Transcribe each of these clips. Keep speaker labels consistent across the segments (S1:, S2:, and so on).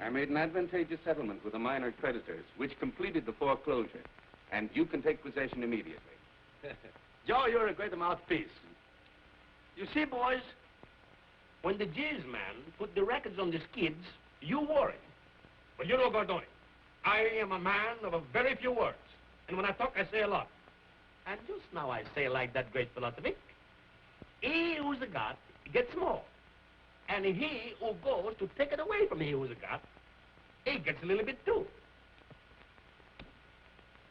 S1: I made an advantageous settlement with the minor creditors, which completed the foreclosure. And you can take possession immediately.
S2: Joe, you're a great mouthpiece. You see, boys, when the G's man put the records on the skids, you worry. But you know, Gordoni, I am a man of a very few words. And when I talk, I say a lot. And just now I say like that great philosophy, he who's a god gets more. And he who goes to take it away from he who's a god, he gets a little bit too.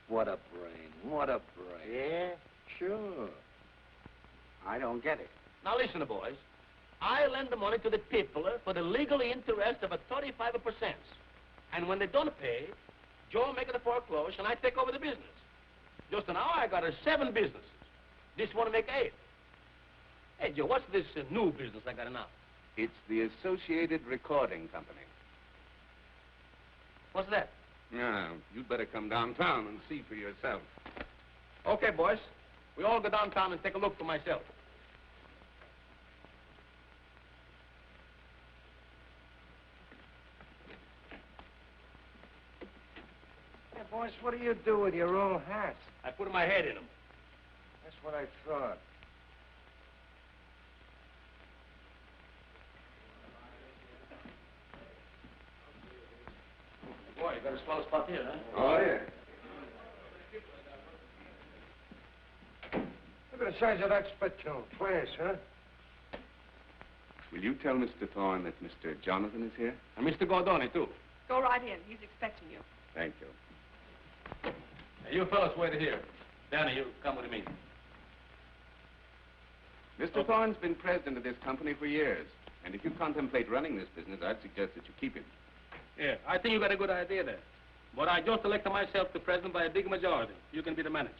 S3: What a brain, what a brain.
S2: Yeah?
S3: Sure. I don't get it.
S2: Now listen, boys. I lend the money to the people for the legal interest of a 35%. And when they don't pay, Joe make it a foreclosure and I take over the business. Just now I got 7 businesses. This one to make 8. Hey, Joe, what's this new business I got now?
S1: It's the Associated Recording Company.
S2: What's that?
S1: Now, you'd better come downtown and see for yourself.
S2: Okay, boys. We all go downtown and take a look for myself.
S3: Hey, boys, what do you do with your old hats?
S2: I put my head in them.
S3: That's what I thought.
S2: Boy, you got a swell spot here, huh?
S1: Oh, yeah.
S3: Look at the size of that spittoon. Class, huh?
S1: Will you tell Mr. Thorne that Mr. Jonathan is here?
S2: And Mr. Gordoni, too.
S4: Go right in. He's expecting you.
S1: Thank you.
S2: Hey, you fellas wait here. Danny, you come with me.
S1: Mr. Thorne's been president of this company for years. And if you contemplate running this business, I'd suggest that you keep him.
S2: Yeah, I think you got a good idea there. But I just elected myself the president by a big majority. You can be the manager.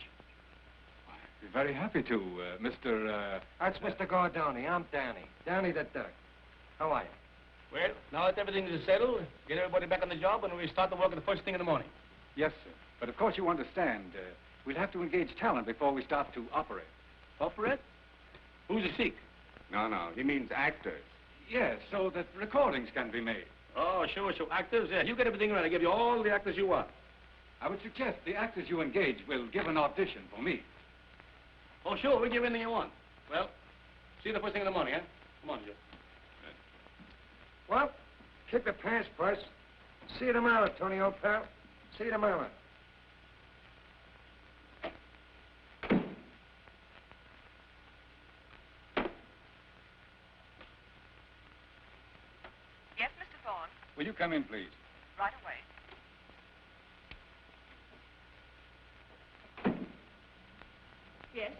S5: I'd be very happy to, Mr.
S3: That's Mr. Gordoni. I'm Danny. Danny the Duck. How are you?
S2: Well, now that everything is settled, get everybody back on the job and we start the work the first thing in the morning.
S5: Yes, sir. But of course you understand, we'll have to engage talent before we start to operate.
S2: Operate? Who's a seek?
S1: No, he means actors.
S5: Yes, so that recordings can be made.
S2: Oh, sure. Actors, yeah. You get everything right. I give you all the actors you want.
S5: I would suggest the actors you engage will give an audition for me.
S2: Oh, sure. We'll give anything you want. Well, see you the first thing in the morning, huh? Come on, Joe.
S3: Well, keep your pants pressed. See you tomorrow, Tony, old pal. See you tomorrow.
S4: Yes, Mr. Thorne.
S5: Will you come in, please?
S4: Right away. Yes?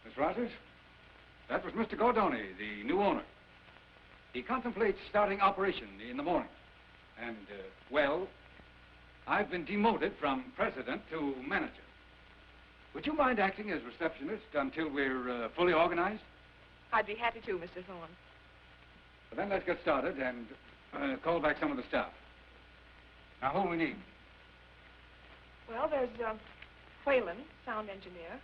S5: Miss Rogers, that was Mr. Gordoni, the new owner. He contemplates starting operation in the morning. And, well, I've been demoted from president to manager. Would you mind acting as receptionist until we're fully organized?
S4: I'd be happy to, Mr. Thorne.
S5: Well, then let's get started and call back some of the staff. Now, who we need?
S4: Well, there's Whalen, sound engineer,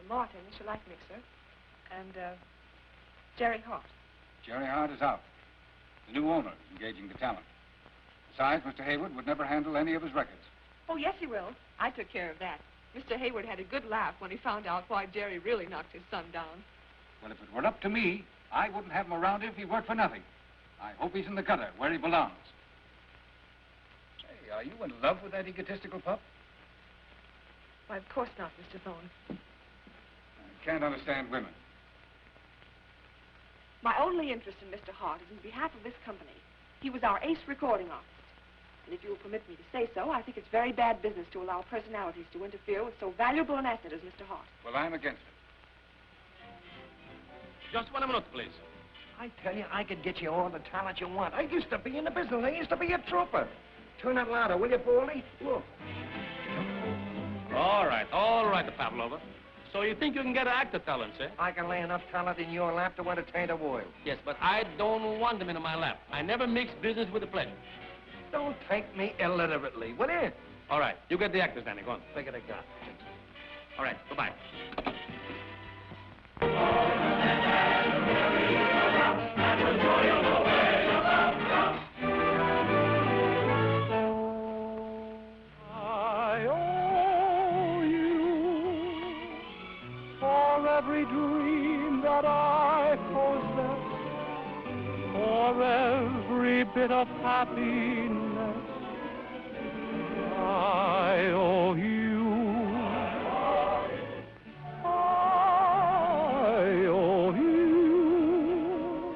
S4: Martin, the shellac mixer, and Jerry Hart.
S5: Jerry Hart is out. The new owner is engaging the talent. Besides, Mr. Hayward would never handle any of his records.
S4: Oh, yes, he will. I took care of that. Mr. Hayward had a good laugh when he found out why Jerry really knocked his son down.
S5: Well, if it were up to me, I wouldn't have him around if he worked for nothing. I hope he's in the gutter, where he belongs. Hey, are you in love with that egotistical pup?
S4: Why, of course not, Mr. Thorne.
S5: I can't understand women.
S4: My only interest in Mr. Hart is in behalf of this company. He was our ace recording artist. And if you will permit me to say so, I think it's very bad business to allow personalities to interfere with so valuable an asset as Mr. Hart.
S5: Well, I'm against it.
S2: Just 1 minute, please.
S3: I tell you, I could get you all the talent you want. I used to be in the business. I used to be a trooper. Turn that louder, will you, Baldy? Look.
S2: All right, Pavlova. So you think you can get actor talent, eh?
S3: I can lay enough talent in your lap to entertain the world.
S2: Yes, but I don't want them in my lap. I never mix business with the pleasure.
S3: Don't take me illiterately, will you?
S2: All right, you get the actors, Danny. Go on.
S3: Figure they got.
S2: All right, goodbye.
S6: I owe you for every dream that I possess, for every bit of happiness. I owe you. I owe you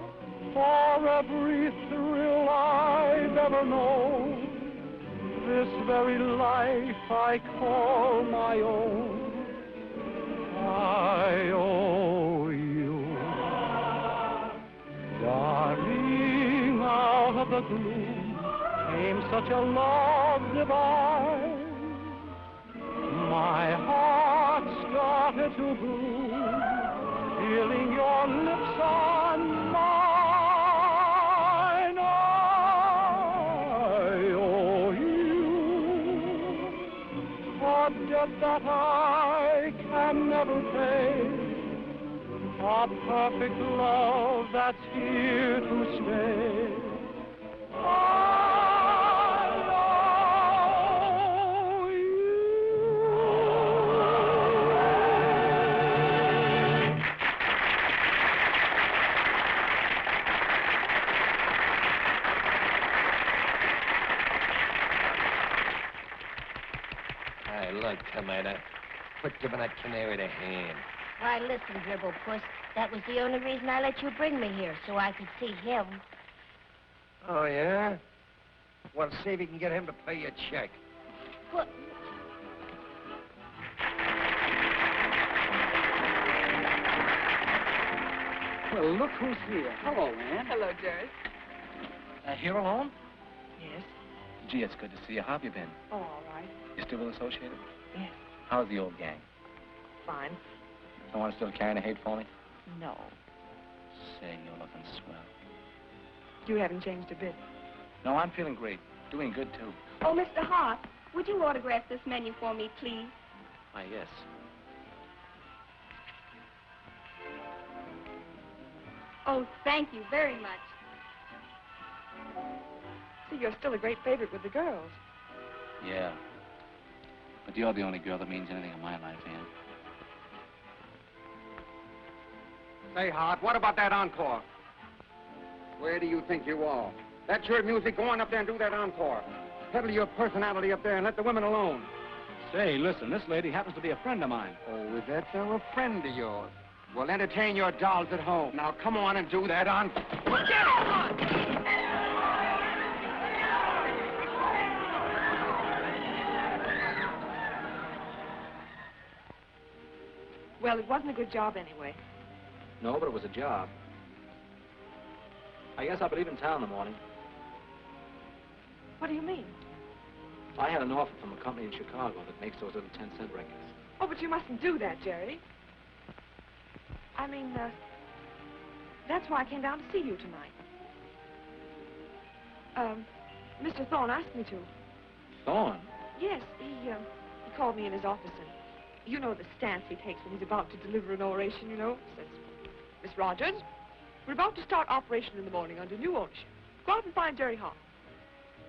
S6: for every thrill I've ever known. This very life I call my own. I owe you. Darling, out of the gloom came such a love divine. My heart started to bloom, feeling your lips on mine. I owe you a debt that I can never pay, a perfect love that's here to stay.
S3: Hey, look, Tomato. Quit giving that canary the hand.
S7: Why, listen, Dribble Puss. That was the only reason I let you bring me here, so I could see him.
S3: Oh, yeah? Well, see if you can get him to pay you a check.
S7: What?
S5: Well, look who's here. Hello, Ann.
S4: Hello, Jerry.
S5: Here alone?
S4: Yes.
S8: Gee, it's good to see you. How have you been?
S4: Oh, all right.
S8: You still with Associated?
S4: Yes.
S8: How's the old gang?
S4: Fine.
S8: No one still carrying a hate for me?
S4: No.
S8: Say, you're looking swell.
S4: You haven't changed a bit.
S8: No, I'm feeling great. Doing good, too.
S9: Oh, Mr. Hart, would you autograph this menu for me, please?
S8: Why, yes.
S9: Oh, thank you very much.
S4: See, you're still a great favorite with the girls.
S8: Yeah. But you're the only girl that means anything in my life, Ann.
S3: Say, Hart, what about that encore? Where do you think you are? That's your music. Go on up there and do that encore. Peddle your personality up there and let the women alone.
S5: Say, listen, this lady happens to be a friend of mine.
S3: Oh, is that so? A friend of yours? Well, entertain your dolls at home. Now, come on and do that encore.
S4: Get on! Well, it wasn't a good job anyway.
S10: No, but it was a job. I guess I'll be leaving town in the morning.
S4: What do you mean?
S10: I had an offer from a company in Chicago that makes those little 10-cent records.
S4: Oh, but you mustn't do that, Jerry. I mean, that's why I came down to see you tonight. Mr. Thorne asked me to.
S10: Thorne?
S4: Yes, he called me in his office, and you know the stance he takes when he's about to deliver an oration, you know? Says, Miss Rogers, we're about to start operation in the morning under new ownership. Go out and find Jerry Hart.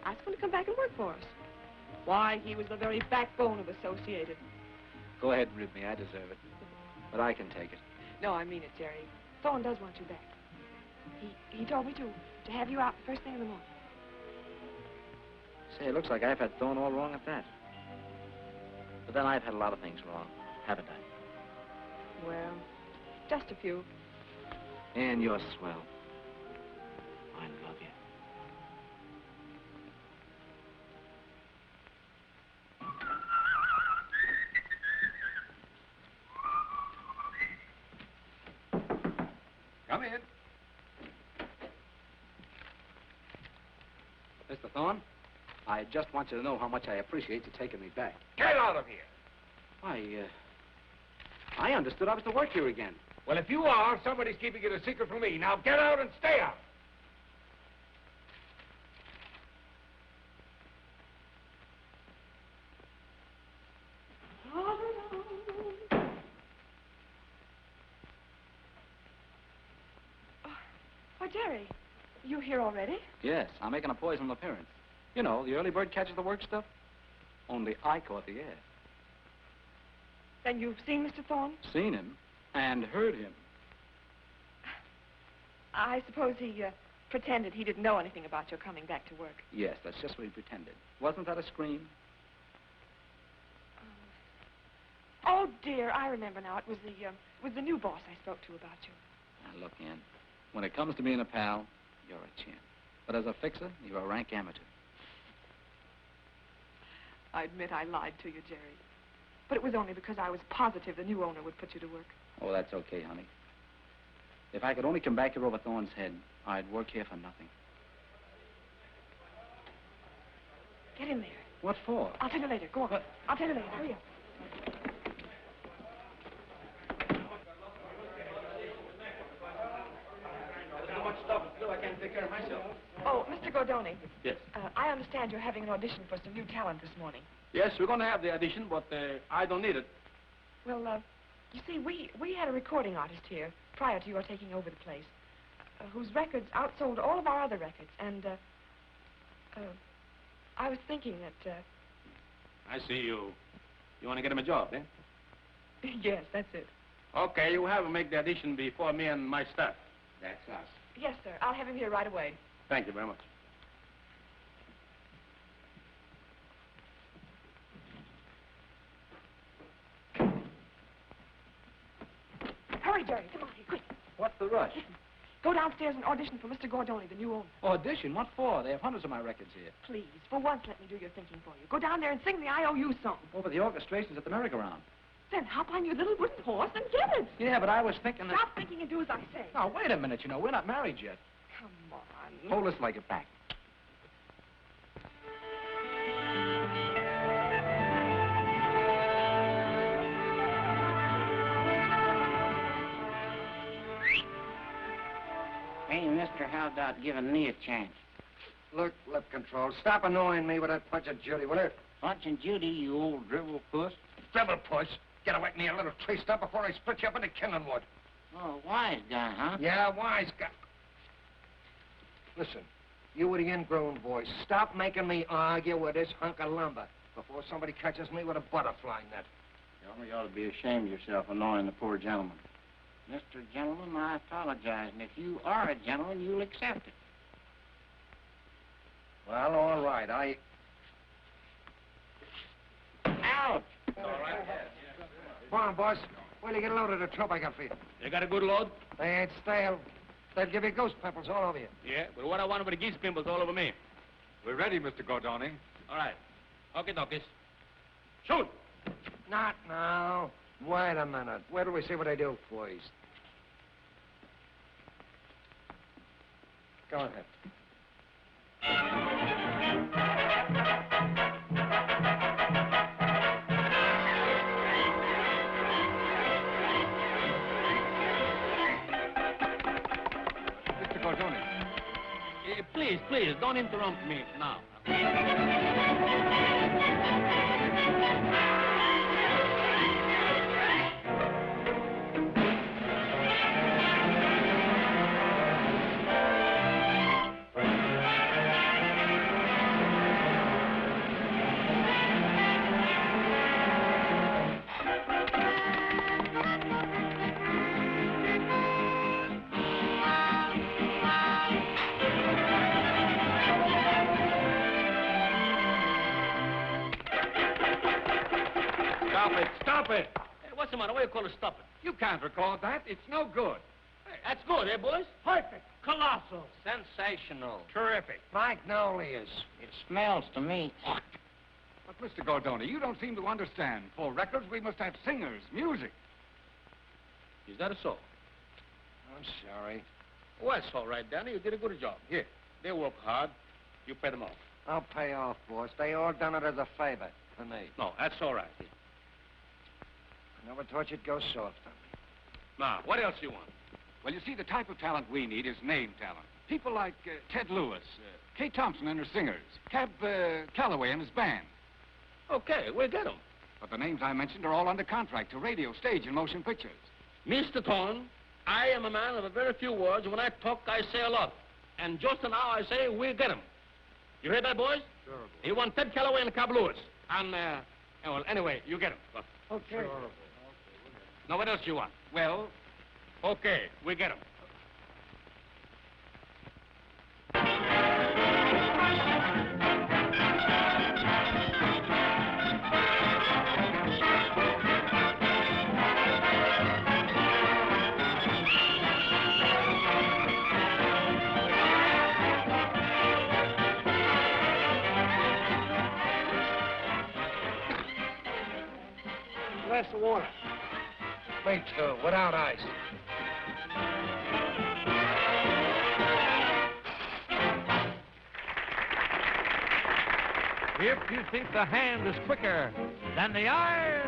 S4: Ask him to come back and work for us. Why, he was the very backbone of Associated.
S10: Go ahead and rib me. I deserve it. But I can take it.
S4: No, I mean it, Jerry. Thorne does want you back. He told me to have you out the first thing in the morning.
S10: Say, it looks like I've had Thorne all wrong at that. But then I've had a lot of things wrong, haven't I?
S4: Well, just a few.
S10: And you're swell. I love you.
S5: Come in. Mr. Thorne, I just want you to know how much I appreciate you taking me back.
S2: Get out of here.
S5: I understood I was to work here again.
S2: Well, if you are, somebody's keeping it a secret from me. Now get out and stay out.
S4: Jerry, you here already?
S8: Yes, I'm making a poisonal appearance. You know, the early bird catches the work stuff. Only I caught the air.
S4: Then you've seen Mr. Thorne?
S8: Seen him and heard him.
S4: I suppose he pretended he didn't know anything about your coming back to work.
S8: Yes, that's just what he pretended. Wasn't that a scream?
S4: Oh, dear, I remember now. It was the new boss I spoke to about you.
S8: Now, look, Ann, when it comes to being a pal, you're a champ. But as a fixer, you're a rank amateur.
S4: I admit I lied to you, Jerry. But it was only because I was positive the new owner would put you to work.
S8: Oh, that's okay, honey. If I could only come back here over Thorne's head, I'd work here for nothing.
S4: Get in there.
S8: What for?
S4: I'll tell you later. Go on.
S8: What?
S4: I'll tell you later. Hurry up.
S2: There's so much stuff to do, I can't take care of myself.
S4: Oh, Mr. Gordoni.
S2: Yes.
S4: I understand you're having an audition for some new talent this morning.
S2: Yes, we're going to have the audition, but I don't need it.
S4: Well, you see, we had a recording artist here prior to your taking over the place, whose records outsold all of our other records, and, I was thinking that,
S2: I see you. You want to get him a job, eh?
S4: Yes, that's it.
S2: Okay, you have him make the audition before me and my staff.
S1: That's us.
S4: Yes, sir. I'll have him here right away.
S2: Thank you very much.
S4: Hurry, Jerry. Come on, here, quick.
S8: What's the rush?
S4: Go downstairs and audition for Mr. Gordoni, the new owner.
S8: Audition? What for? They have hundreds of my records here.
S4: Please, for once, let me do your thinking for you. Go down there and sing the IOU song.
S8: Oh, but the orchestration's at the merry-go-round.
S4: Then hop on your little wooden horse and get it.
S8: Yeah, but I was thinking that...
S4: Stop thinking and do as I say.
S8: Now, wait a minute, you know, we're not married yet.
S4: Come on.
S8: Hold this leg back.
S11: Hey, mister, how about giving me a chance?
S3: Look, lip control, stop annoying me with that Punch and Judy, will you?
S11: Punch and Judy, you old dribble puss.
S3: Dribble puss. Get away from me a little traced up before I split you up into kindling wood.
S11: Oh, wise guy, huh?
S3: Yeah, wise guy. Listen, you with the ingrown voice, stop making me argue with this hunk of lumber before somebody catches me with a butterfly net.
S11: You only ought to be ashamed of yourself annoying the poor gentleman. Mr. Gentleman, I apologize, and if you are a gentleman, you'll accept it.
S3: Well, all right,
S11: Ouch!
S2: All right.
S3: Come on, boss. Wait till you get a load of the trouble I got for you.
S2: You got a good load?
S3: They ain't stale. They'll give you ghost pimples all over you.
S2: Yeah, but what I want with the geese pimples all over me.
S5: We're ready, Mr. Gordoni.
S2: All right. Okay, Dockis. Shoot!
S3: Not now. Wait a minute. Wait till we see what they do first. Go ahead.
S5: Mr. Gordoni.
S2: Please, don't interrupt me now. Stop it! Hey, what's the matter? What do you call it stop it?
S5: You can't record that. It's no good.
S2: Hey, that's good, eh, boys?
S3: Perfect.
S11: Colossal. Sensational.
S2: Terrific.
S3: Magnolias.
S11: It smells to me.
S5: But, Mr. Gordoni, you don't seem to understand. For records, we must have singers, music.
S2: Is that so?
S3: I'm sorry.
S2: Well, that's all right, Danny. You did a good job. Here, they work hard. You pay them off.
S3: I'll pay off, boss. They all done it as a favor for me.
S2: No, that's all right. Here.
S3: I never thought you'd go soft on me.
S2: Now, what else you want?
S5: Well, you see, the type of talent we need is name talent. People like Ted Lewis, Kay Thompson and her singers, Cab Calloway and his band.
S2: Okay, we'll get them.
S5: But the names I mentioned are all under contract to radio, stage, and motion pictures.
S2: Mr. Thorne, I am a man of a very few words. When I talk, I say a lot. And just now I say, we'll get him. You hear that, boys?
S3: Sure, boy.
S2: He won Ted Calloway and Cab Lewis. And, well, anyway, you get him. Look.
S3: Okay. Sure.
S2: Now, what else you want? Well, okay, we get him.
S3: Glass of water. Wait, without ice.
S6: If you think the hand is quicker than the eye,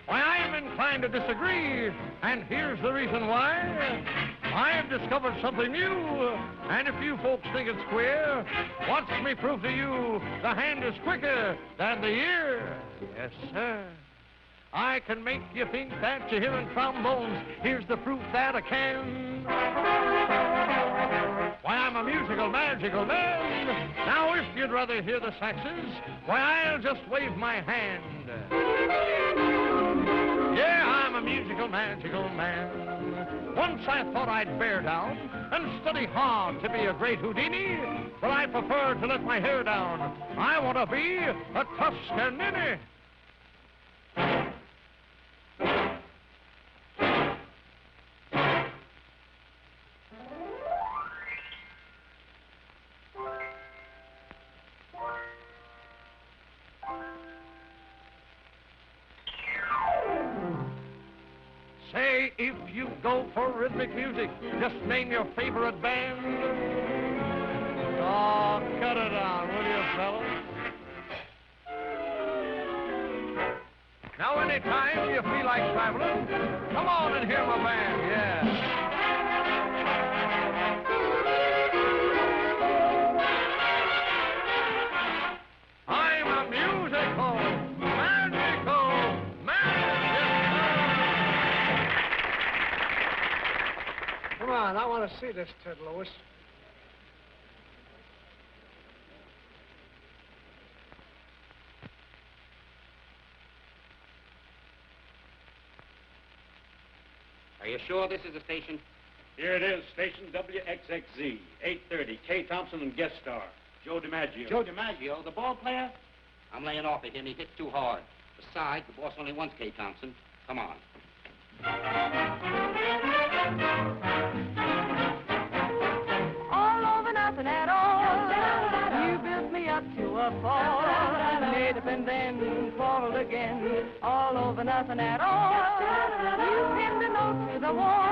S6: why, I am inclined to disagree, and here's the reason why. I have discovered something new, and if you folks think it's queer, watch me prove to you the hand is quicker than the ear. Yes, sir. I can make you think that you're hearing trombones. Here's the proof that I can. Why, I'm a musical, magical man. Now, if you'd rather hear the saxes, why, I'll just wave my hand. Yeah, I'm a musical, magical man. Once I thought I'd bear down and study hard to be a great Houdini, but I prefer to let my hair down. I want to be a Tuscanini. Say, if you go for rhythmic music, just name your favorite band. Oh, cut it out, will you, fellas? Now, anytime you feel like traveling, come on and hear my band, yeah. I'm a musical, magical man.
S3: Come on, I want to see this, Ted Lewis.
S11: Are you sure this is the station?
S2: Here it is, station WXXZ, 830, Kay Thompson and guest star, Joe Di Maggio.
S11: Joe Di Maggio, the ball player? I'm laying off at him. He hits too hard. Besides, the boss only wants Kay Thompson. Come on.
S12: All over nothing at all. You built me up to a fall. Made up and then quarreled again. All over nothing at all. You pinned a note to the wall.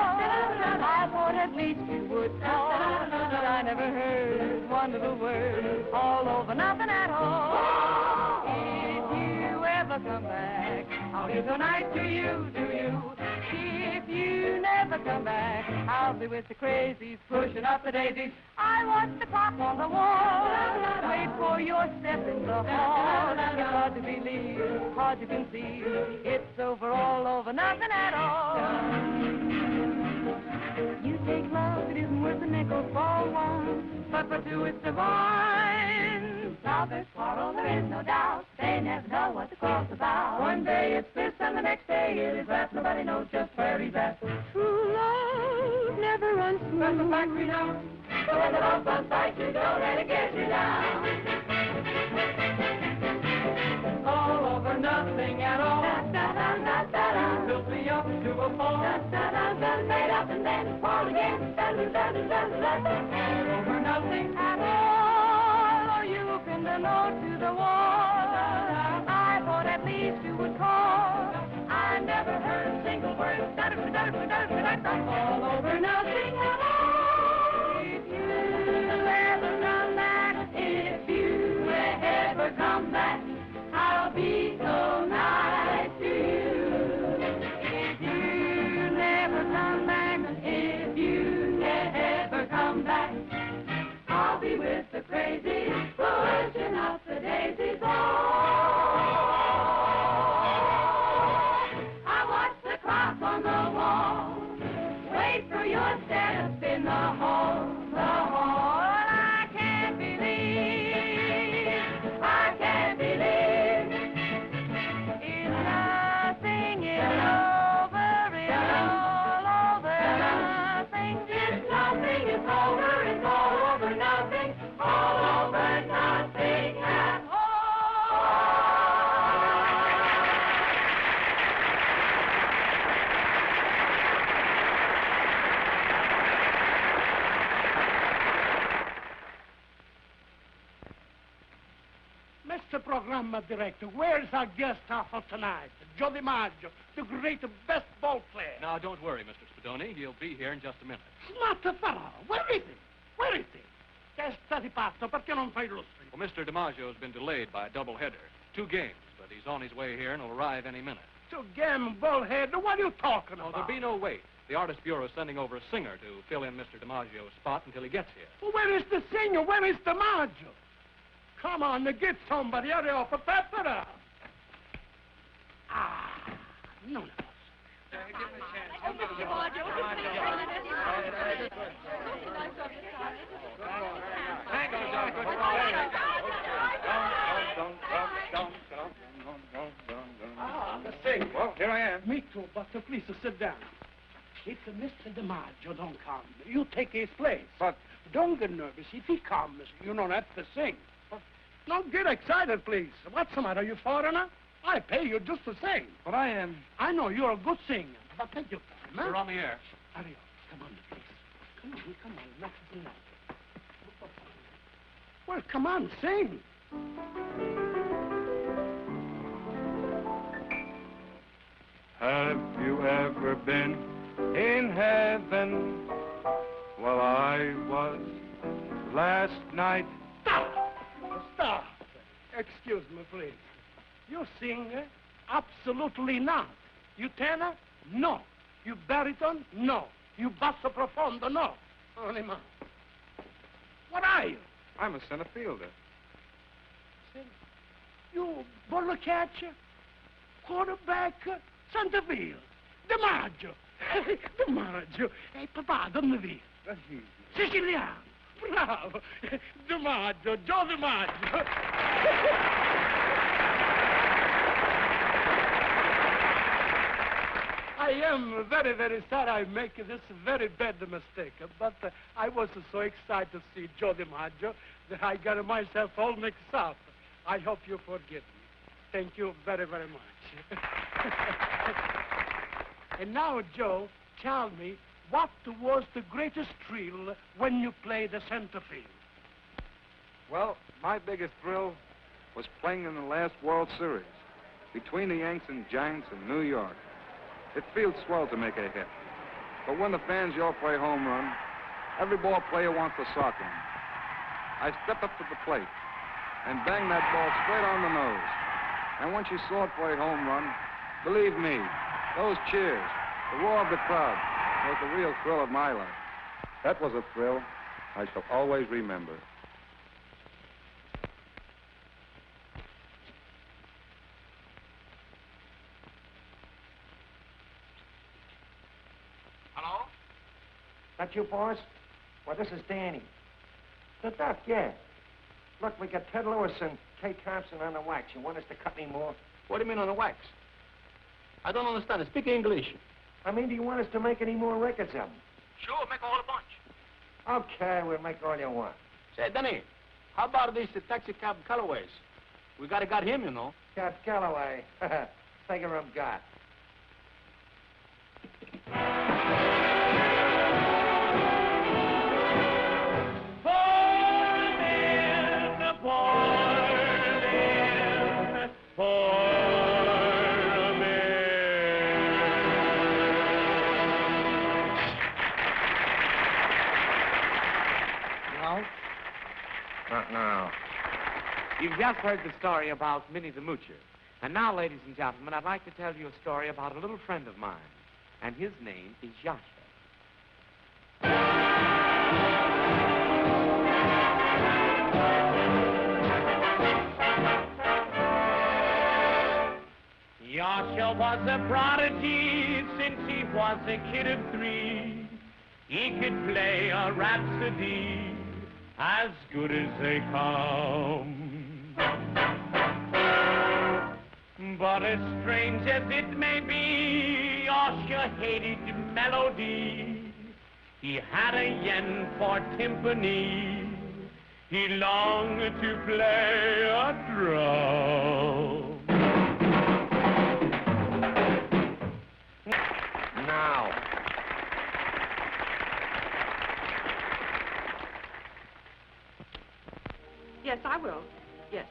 S12: I thought at least you would call. But I never heard one little word. All over nothing at all. If you ever come back, I'll be so nice to you, do you? If you never come back, I'll be with the crazies, pushing up the daisies. I watch the clock on the wall, wait for your step in the hall. It's hard to believe, hard to conceive, it's over, all over, nothing at all. You take love, it isn't worth a nickel for one, but for two it's divine. Lovers quarrel, there is no doubt, they never know what the quarrel's about. One day it's this and the next day it is that, nobody knows just where he's at. True love never runs smooth. That's the fact we know, so when the love comes back you don't let it get you down. All over nothing at all. Da-da-da-da-da-da. Built me up to a fall. Da-da-da-da. Made up and then fall again. Da-da-da-da-da-da. All over nothing at all. Or you pinned a note to the wall. I thought at least you would call. I never heard a single word. Da-da-da-da-da-da-da. All over nothing at all. If you ever come back, if you ever come back, I'll be so nice to you. If you never come back, if you never come back, I'll be with the crazy, pushing up the daisies.
S2: Cinema director, where's our guest star for tonight? Joe Di Maggio, the great best ball player.
S8: Now, don't worry, Mr. Spadoni. He'll be here in just a minute.
S2: Smarter fellow. Where is he? Where is he? Che sta di fatto? Perché non fai lustri?
S8: Well, Mr. DiMaggio's been delayed by a doubleheader. 2 games, but he's on his way here and will arrive any minute.
S2: 2 game bullhead? What are you talking
S8: Oh,
S2: about?
S8: there'll be no wait. The Artist Bureau is sending over a singer to fill in Mr. DiMaggio's spot until he gets here.
S2: Well, where is the singer? Where is Di Maggio? Come on, get somebody. Hurry up. Pep it up. Ah, no, no.
S5: Well, here I am.
S2: Me too, but please sit down. If Mr. Di Maggio don't come, you take his place.
S5: But
S2: don't get nervous. If he comes, you don't have to sing. Don't get excited, please. What's the matter? You foreigner? I pay you just to sing.
S5: But I am.
S2: I know you're a good singer, but take your time, huh?
S8: We're on the air.
S2: Hurry up. Come on, please. Come on. Enough is enough. Well, come on, sing.
S13: Have you ever been in heaven? Well, I was last night.
S2: Stop. Excuse me, please. You singer? Absolutely not. You tenor? No. You baritone? No. You basso profondo? No. Only man. What are you?
S5: I'm a center fielder.
S2: You ball catcher? Quarterback? Center field? Di Maggio. Di Maggio. Hey, papà, dammi via. Siciliano. Bravo. Di Maggio. Joe Di Maggio. I am very, very sorry I make this very bad mistake, but I was so excited to see Joe Di Maggio that I got myself all mixed up. I hope you forgive me. Thank you very, very much. And now, Joe, tell me, what was the greatest thrill when you played the center field?
S5: Well, my biggest thrill was playing in the last World Series between the Yanks and Giants in New York. It feels swell to make a hit. But when the fans yell for a home run, every ball player wants to sock him. I stepped up to the plate and banged that ball straight on the nose. And once you saw it for a home run, believe me, those cheers, the roar of the crowd, was the real thrill of my life. That was a thrill I shall always remember.
S2: Hello?
S11: That you, boss? Well, this is Danny. The Duck, yeah. Look, we got Ted Lewis and Kay Thompson on the wax. You want us to cut any more?
S2: What do you mean on the wax? I don't understand. Speak English.
S11: I mean, do you want us to make any more records of them?
S2: Sure, make a whole bunch.
S11: Okay, we'll make all you want.
S2: Say, Danny, how about these taxi cab colorways? We got him, you know.
S11: Got Callaway. Figure him got.
S10: Not now. You've just heard the story about Minnie the Moocher. And now, ladies and gentlemen, I'd like to tell you a story about a little friend of mine. And his name is Yasha.
S6: Yasha was a prodigy since he was a kid of 3. He could play a rhapsody as good as they come. But as strange as it may be, Yasha hated melody. He had a yen for timpani. He longed to play a drum.
S10: Now.
S4: Yes, I will. Yes.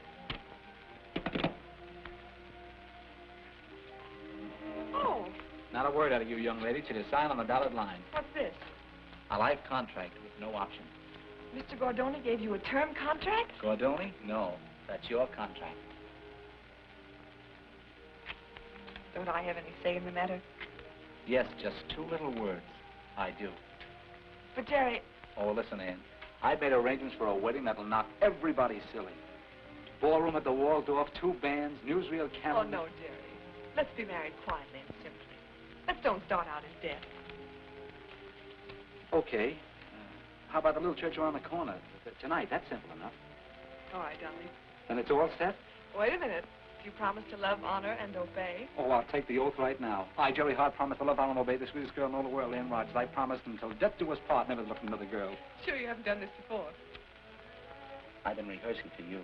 S8: Not a word out of you, young lady, till you sign on the dotted line.
S4: What's this?
S8: A life contract with no option.
S4: Mr. Gordoni gave you a term contract?
S8: Gordoni? No. That's your contract.
S4: Don't I have any say in the matter?
S8: Yes, just 2 little words. I do.
S4: But, Jerry...
S8: Oh, listen, Ann. I've made arrangements for a wedding that'll knock everybody silly. Ballroom at the Waldorf, 2 bands, newsreel camera...
S4: Oh, no, Jerry. Let's be married quietly and simply. Let's don't start out as dead.
S8: Okay. How about the little church around the corner? Tonight, that's simple enough.
S4: All right, darling.
S8: Then it's all set?
S4: Wait a minute. You promise to love, honor, and obey?
S8: Oh, I'll take the oath right now. I, Jerry Hart, promise to love, honor, and obey the sweetest girl in all the world, Ann Rogers. I promised until death do us part, never to look at another girl.
S4: Sure you haven't done this before?
S8: I've been rehearsing for you.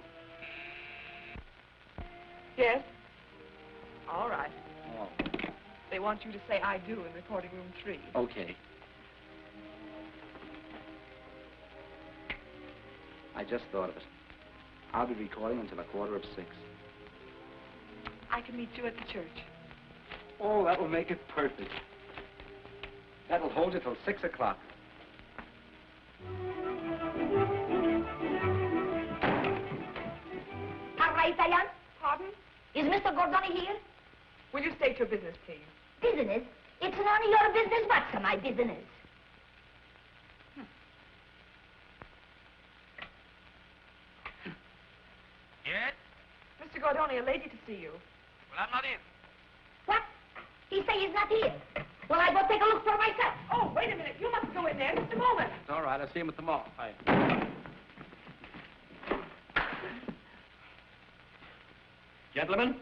S4: Yes? All right.
S8: Oh.
S4: They want you to say I do in recording room 3.
S8: Okay. I just thought of it. I'll be recording until 5:45.
S4: I can meet you at the church.
S8: Oh, that will make it perfect. That'll hold you till 6 o'clock.
S7: Parla Italian?
S4: Pardon?
S7: Is Mr. Gordoni here?
S4: Will you state your business, please?
S7: Business? It's none of your business. What's my business?
S2: Yes?
S4: Mr. Gordoni, a lady to see you.
S2: Well, I'm not in.
S7: What? He say he's not here. Well, I go take a look for myself.
S4: Oh, wait a minute. You mustn't go in there. Just a moment.
S2: It's all right. I'll see him at the mall. Bye. Gentlemen,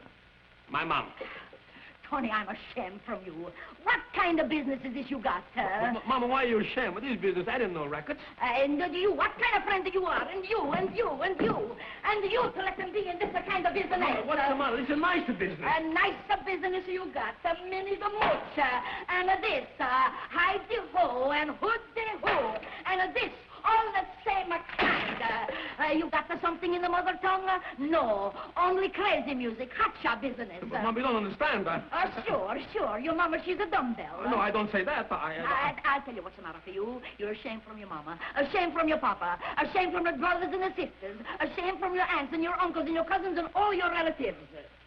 S2: my mom.
S7: Tony, I'm ashamed from you. What kind of business is this you got,
S2: Mama, why are you ashamed with this business? I didn't know records.
S7: And you, what kind of friend you are? And you, and you, and you. And you to let them be in this kind of business.
S2: Mama, what's the matter? This is a nice business.
S7: A nice business you got. Mini the mooch. And this, high the ho, and hood the ho. And this, all the same kind. You got something in the mother tongue? No, only crazy music, hotshot business.
S2: But, Mom, you don't understand.
S7: Sure. Your mama, she's a dumbbell.
S2: No, I don't say that.
S7: I'll tell you what's the matter for you. You're ashamed from your mama, ashamed from your papa, ashamed from your brothers and your sisters, ashamed from your aunts and your uncles and your cousins and all your relatives.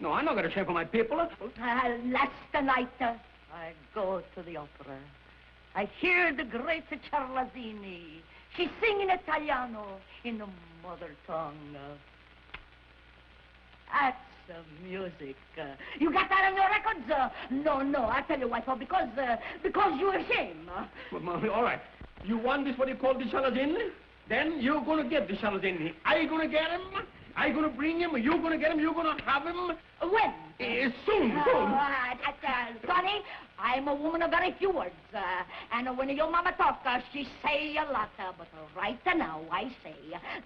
S2: No, I'm not going to shame for my people.
S7: Last night, I go to the opera. I hear the great Chalazzini. She's singing Italiano in the mother tongue. That's music. You got that on your records? No, I'll tell you why. Because you're ashamed.
S2: Well, Mommy, all right. You want this, what you call the Chalazzini? Then you're going to get the Chalazzini. Are you going to get him? Are you going to bring him? You're going to get him? You're going to have him?
S7: When?
S2: Soon.
S7: Sonny, I'm a woman of very few words. And when your mama talks, she say a lot. But right now, I say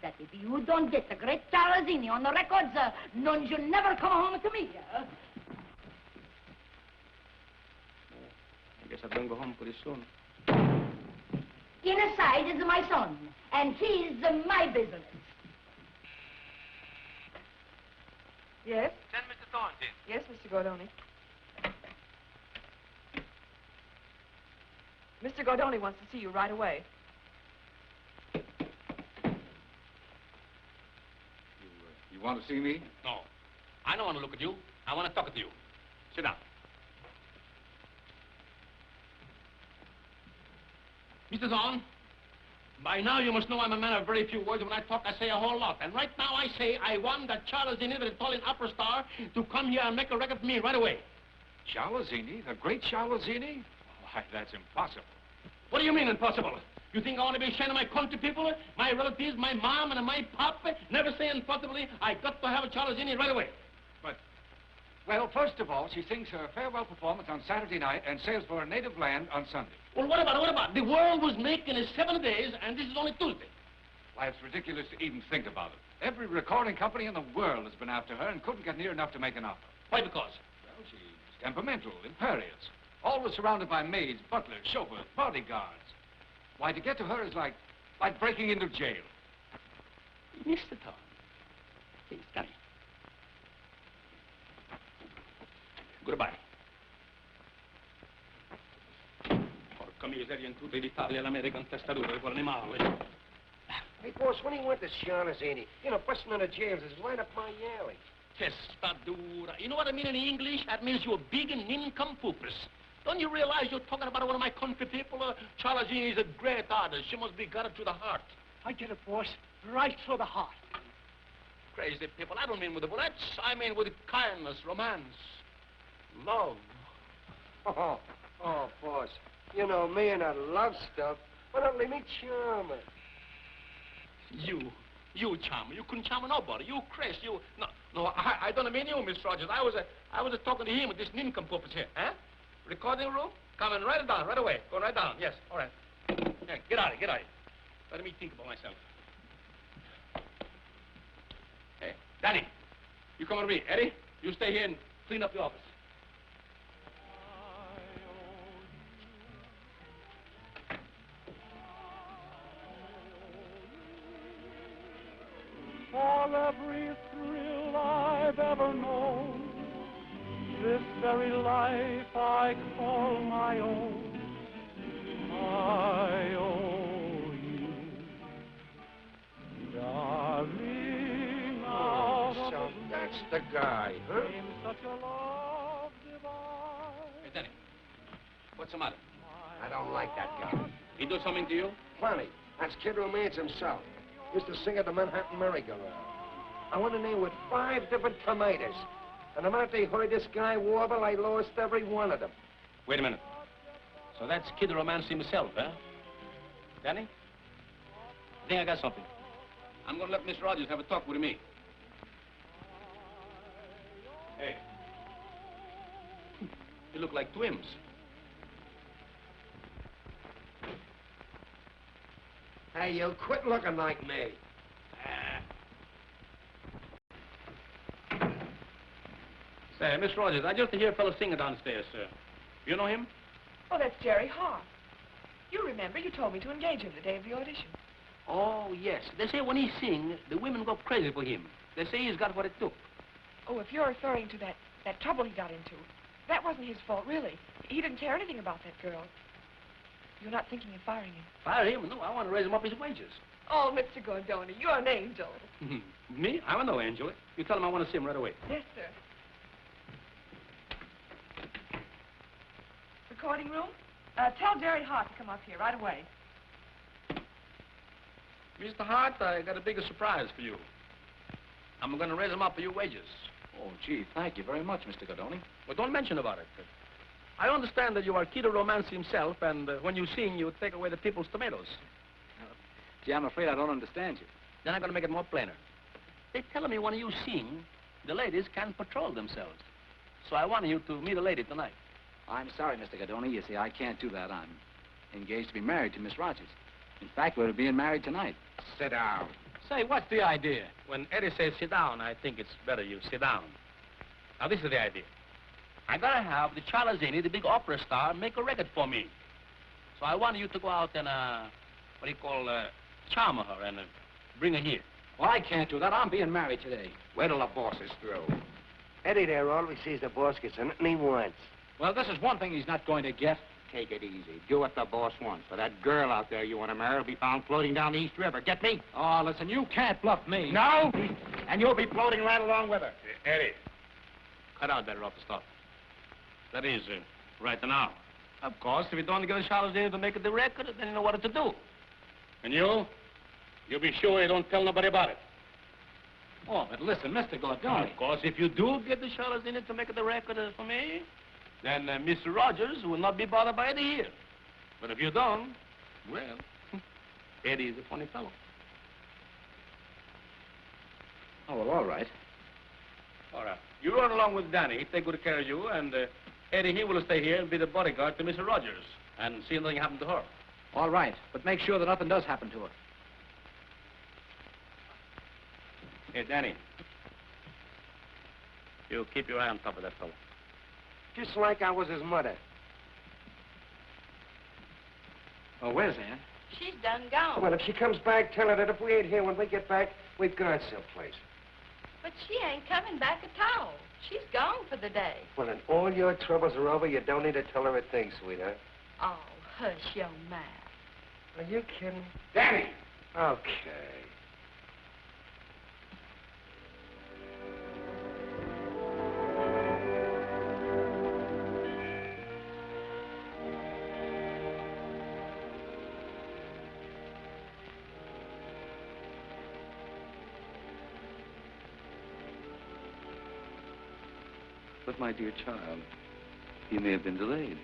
S7: that if you don't get the great Chalazzini on the records, none you never come home to me.
S2: I guess I don't go home pretty soon.
S7: Inside is my son, and he's my business.
S4: Yes?
S2: Send Mr. Thornton.
S4: Yes, Mr. Gordoni. Mr. Gordoni wants to see you right away.
S5: You want to see me?
S2: No. I don't want to look at you. I want to talk to you. Sit down. Mr. Thorne, by now you must know I'm a man of very few words. When I talk, I say a whole lot. And right now I say I want that Chalazzini, the Italian opera star, to come here and make a record for me right away.
S5: Chalazzini? The great Chalazzini? Why, that's impossible.
S2: What do you mean impossible? You think I want to be ashamed of my country people, my relatives, my mom and my pop? Never say impossibly. I got to have a Chalazzini right away.
S5: But, well, first of all, she sings her farewell performance on Saturday night and sails for her native land on Sunday.
S2: Well, what about? The world was making in 7 days, and this is only Tuesday.
S5: Why, it's ridiculous to even think about it. Every recording company in the world has been after her and couldn't get near enough to make an offer.
S2: Why, because?
S5: Well, she's temperamental, imperious, always surrounded by maids, butlers, chauffeurs, bodyguards. Why, to get to her is like breaking into jail.
S2: Mr. Thorne, please, come here. Goodbye. serie in tutte l'Italia l'American testaruto per animali.
S11: Hey, boss, when he went to Chalazzini, busting in the jails is right up my alley.
S2: Testadura. You know what I mean in English? That means you're big and nincompoops. Don't you realize you're talking about one of my country people? Chalazzini is a great artist. She must be got it to the heart.
S14: I get it, boss. Right through the heart.
S2: Crazy people. I don't mean with the bullets. I mean with kindness, romance, love.
S11: Oh, boss. You know me and that love stuff. Why don't let me charm her?
S2: You charmer. You couldn't charm nobody. You crazy. No, I don't mean you, Miss Rogers. I was talking to him with this nincompoop here, huh? Recording room? Come and write it down right away. Go right down. Yes, all right. Yeah, get out of here. Let me think about myself. Hey, Danny, you come with me. Eddie, you stay here and clean up the office.
S13: For every thrill I've ever known, this very life I call my own, I owe you, darling.
S11: So that's the guy, huh?
S13: Such a love divine.
S2: Hey, Danny, what's the matter?
S11: I don't like that guy.
S2: He do something to you?
S11: Plenty. That's Kid Romance himself. Used to sing at the Manhattan merry-go-round. I went in there with 5 different tomatoes. And the minute they heard this guy warble, I lost every one of them.
S2: Wait a minute. So that's Kid Romance himself, huh? Danny? I think I got something. I'm going to let Miss Rogers have a talk with me. Hey. You look like twins.
S11: Hey, you quit looking like me.
S2: Say, Miss Rogers, I just hear a fellow singing downstairs, sir. You know him?
S4: Oh, that's Jerry Hart. You remember, you told me to engage him the day of the audition.
S2: Oh, yes. They say when he sings, the women go crazy for him. They say he's got what it took.
S4: Oh, if you're referring to that trouble he got into, that wasn't his fault, really. He didn't care anything about that girl. You're not thinking of firing him?
S2: Fire him? No, I want to raise him up his wages.
S4: Oh, Mr. Gordoni, you're an angel.
S2: Me? I'm no angel. You tell him I want to see him right away.
S4: Yes, sir. Recording room? Tell Jerry Hart to come up here right away.
S2: Mr. Hart, I got a bigger surprise for you. I'm going to raise him up for your wages.
S8: Oh, gee, thank you very much, Mr. Gordoni.
S2: Well, don't mention about it. I understand that you are Kid Romance himself, and when you sing, you take away the people's tomatoes.
S8: Gee, I'm afraid I don't understand you.
S2: Then I'm going to make it more plainer. They tell me when you sing, the ladies can't control themselves. So I want you to meet a lady tonight.
S8: I'm sorry, Mr. Gordoni. You see, I can't do that. I'm engaged to be married to Miss Rogers. In fact, we're being married tonight.
S11: Sit down.
S2: Say, what's the idea? When Eddie says sit down, I think it's better you sit down. Now, this is the idea. I gotta have the Chalazzini, the big opera star, make a record for me. So I want you to go out and, charm her and bring her here.
S8: Well, I can't do that. I'm being married today.
S11: Wait till the boss is through. Eddie there always sees the boss gets anything he wants.
S8: Well, this is one thing he's not going to get.
S3: Take it easy. Do what the boss wants. For that girl out there you want to marry will be found floating down the East River. Get me?
S8: Oh, listen, you can't bluff me.
S3: No? And you'll be floating right along with her.
S2: Eddie, cut out that rough stuff. That is, right now. Of course, if you don't get a Chalazzini to make the record, then you know what to do. And you be sure you don't tell nobody about it.
S8: Oh, but listen, Mr. Gordoni.
S2: Of course, if you do get the Chalazzini to make the record for me, then Mr. Rogers will not be bothered by Eddie here. But if you don't, well, Eddie is a funny fellow.
S8: Oh, well, all right.
S2: All right. You run along with Danny. He'll take good care of you, and Eddie, he will stay here and be the bodyguard to Mr. Rogers and see if nothing happens to her.
S8: All right, but make sure that nothing does happen to her.
S2: Hey, Danny. You keep your eye on top of that fellow.
S11: Just like I was his mother.
S8: Oh, where's Ann?
S7: She's done gone.
S11: Well, if she comes back, tell her that if we ain't here when we get back, we've gone someplace.
S7: But she ain't coming back at all. She's gone for the day.
S11: Well, when all your troubles are over, you don't need to tell her a thing, sweetheart.
S7: Oh, hush, young man.
S11: Are you kidding?
S3: Danny!
S11: Okay.
S1: But, my dear child, he may have been delayed.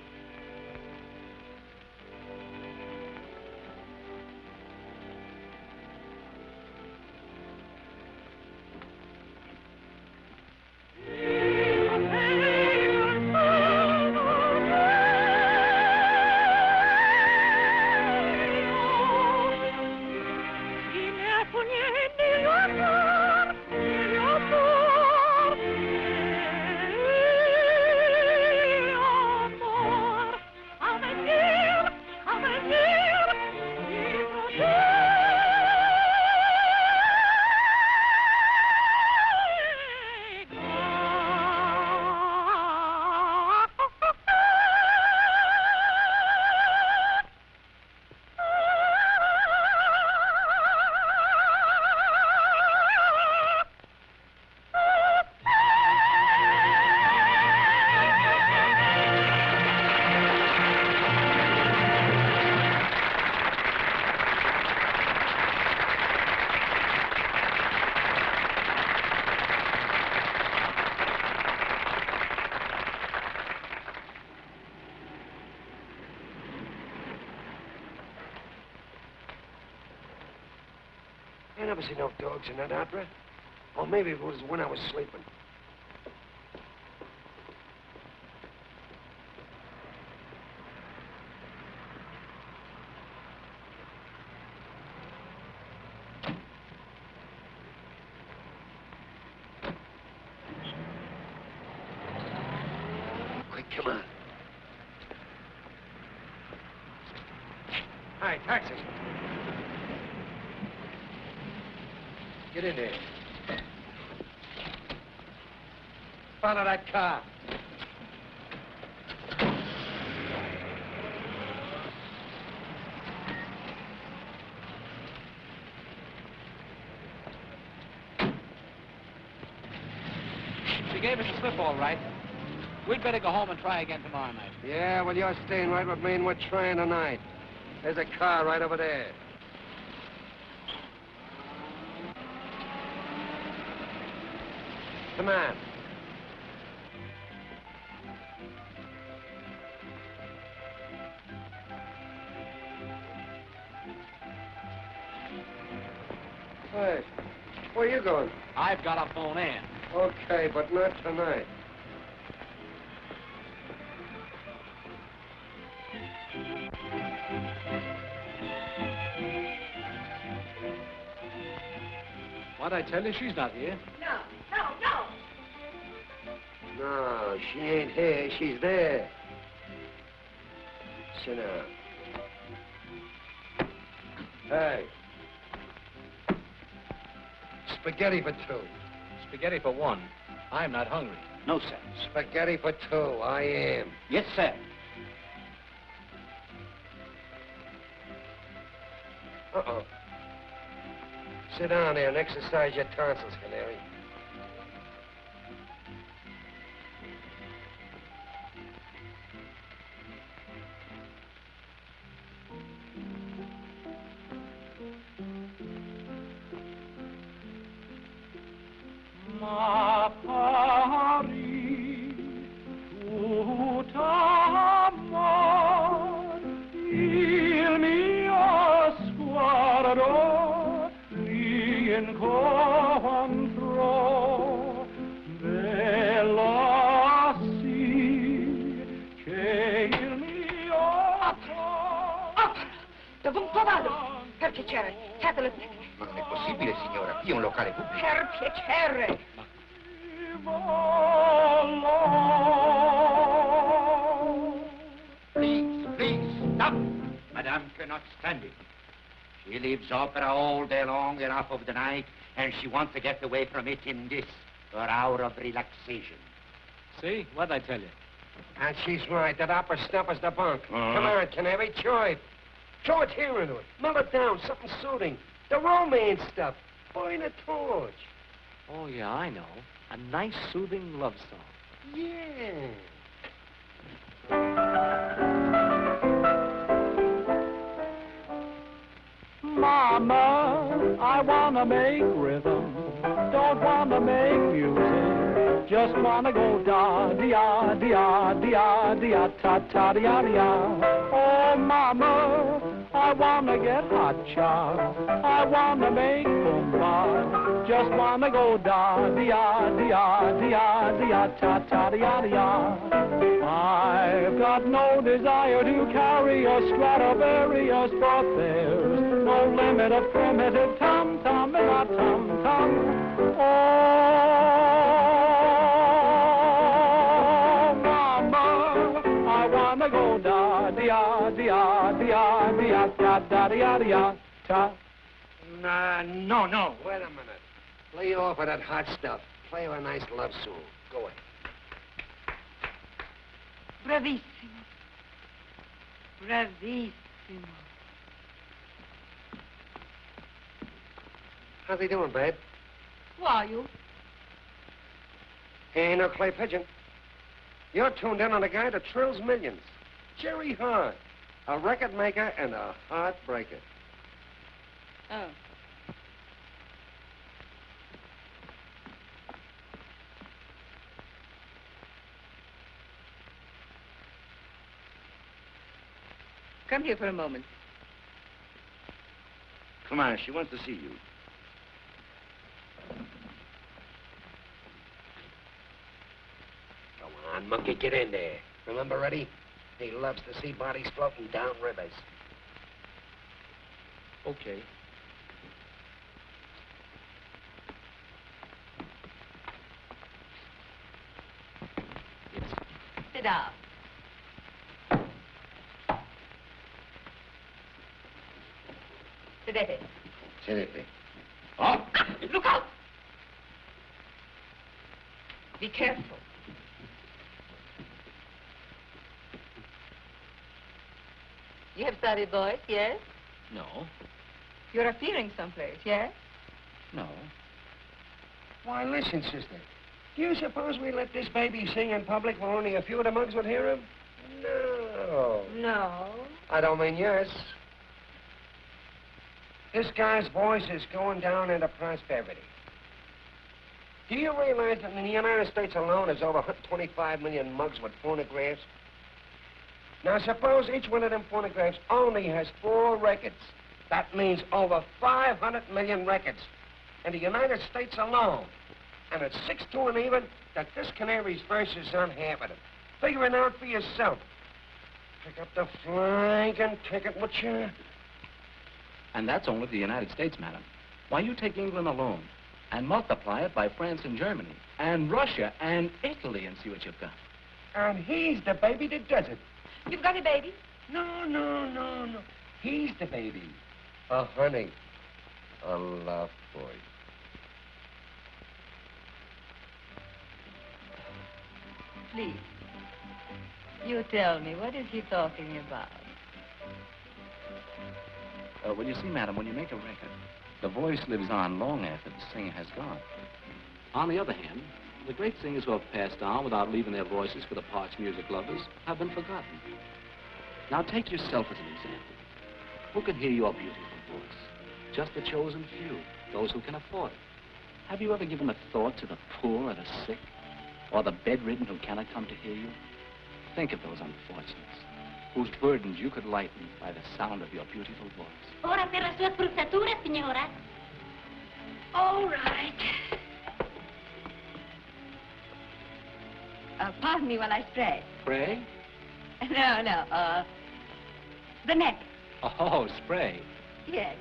S11: I never see no dogs in that opera. Or maybe it was when I was sleeping. Quick, come on. Hi, taxi. Get in there. Follow that car.
S8: She gave us a slip, all right. We'd better go home and try again tomorrow night.
S11: Yeah, well, you're staying right with me, and we're trying tonight. There's a car right over there. Come on. Hey, where are you going?
S8: I've got a phone in.
S11: Okay, but not tonight.
S8: What'd I tell you? She's not here.
S7: No.
S11: No, she ain't here. She's there. Sit down. Hey. Spaghetti for two.
S8: Spaghetti for one. I'm not hungry.
S3: No, sir.
S11: Spaghetti for two. I am.
S3: Yes, sir.
S11: Uh-oh. Sit down there and exercise your tonsils, Canary.
S13: Ma pari tut amor, il mio sguardo rincontro, bella sì che il mio
S7: Dovunque vado. Per piacere, fatelo te.
S3: Ma non è possibile, signora. Qui è un locale pubblico.
S7: Per piacere.
S3: Please, stop. Madame cannot stand it. She leaves opera all day long and half of the night, and she wants to get away from it in this, her hour of relaxation.
S8: See? What'd I tell you?
S11: And she's right. That opera snuffer's the bunk. Come on, Canary, show it. Show it here into it. Melt it down, something soothing. The romance stuff. Burn a torch.
S10: Oh, yeah, I know. A nice, soothing love song.
S11: Yeah.
S13: Mama, I wanna make rhythm, don't wanna make music, just wanna go da-dee-ah, dee-ah, dee-ah, dee-ah, ta-ta-dee-ah, dee-ah. Oh, Mama, I wanna get hot shot, I wanna make boomba, just wanna go da-dee-ah, dee-ah, dee-ah, dee-ah, ta-ta-dee-ah, dee-ah. I've got no desire to carry a Stradivarius, but there's no limit of primitive tom-tom in a tom-tom. Oh, Mama, I wanna go da-dee-ah, dee-ah, dee-ah, dee-ah, da-da-dee-ah, dee-ah, ta.
S11: No. Wait a minute. Lay off of that hot stuff. Play her a nice love song. Go ahead.
S7: Bravissimo. Bravissimo.
S11: How's he doing, babe?
S7: Who are you?
S11: He ain't no clay pigeon. You're tuned in on a guy that trills millions. Jerry Hart. A record maker and a heartbreaker.
S7: Oh. Come here for a moment.
S15: Come on, she wants to see you.
S11: Come on, monkey, get in there. Remember Eddie? He loves to see bodies floating down rivers.
S15: Okay.
S7: Sit down. Sedete.
S11: Seriously.
S15: Oh!
S7: Look out! Be careful. You have studied voice, yes?
S15: No.
S7: You're appearing someplace, yes?
S15: No.
S11: Why, listen, sister. Do you suppose we let this baby sing in public where only a few of the mugs would hear him? No.
S7: No.
S11: I don't mean yes. This guy's voice is going down into prosperity. Do you realize that in the United States alone there's over 25 million mugs with phonographs? Now, suppose each one of them phonographs only has 4 records. That means over 500 million records in the United States alone. And it's 6 to 1 even that this canary's verse is on half of them. Figure it out for yourself. Pick up the flanking ticket, would you?
S15: And that's only the United States, madam. Why, you take England alone and multiply it by France and Germany and Russia and Italy and see what you've got.
S11: And he's the baby that does it.
S7: You've got a baby?
S11: No. He's the baby. A honey. A love boy.
S7: Please. You tell me, what is he talking about?
S15: Well, you see, madam, when you make a record, the voice lives on long after the singer has gone. On the other hand, the great singers who have passed on without leaving their voices for the parts music lovers have been forgotten. Now, take yourself as an example. Who can hear your beautiful voice? Just the chosen few, those who can afford it. Have you ever given a thought to the poor or the sick, or the bedridden who cannot come to hear you? Think of those unfortunates, whose burdens you could lighten by the sound of your beautiful voice.
S16: Ora per la sua spruzzatura, signora.
S7: All right. Pardon me while I spray.
S15: Spray?
S7: No. The neck.
S15: Oh, spray.
S7: Yes,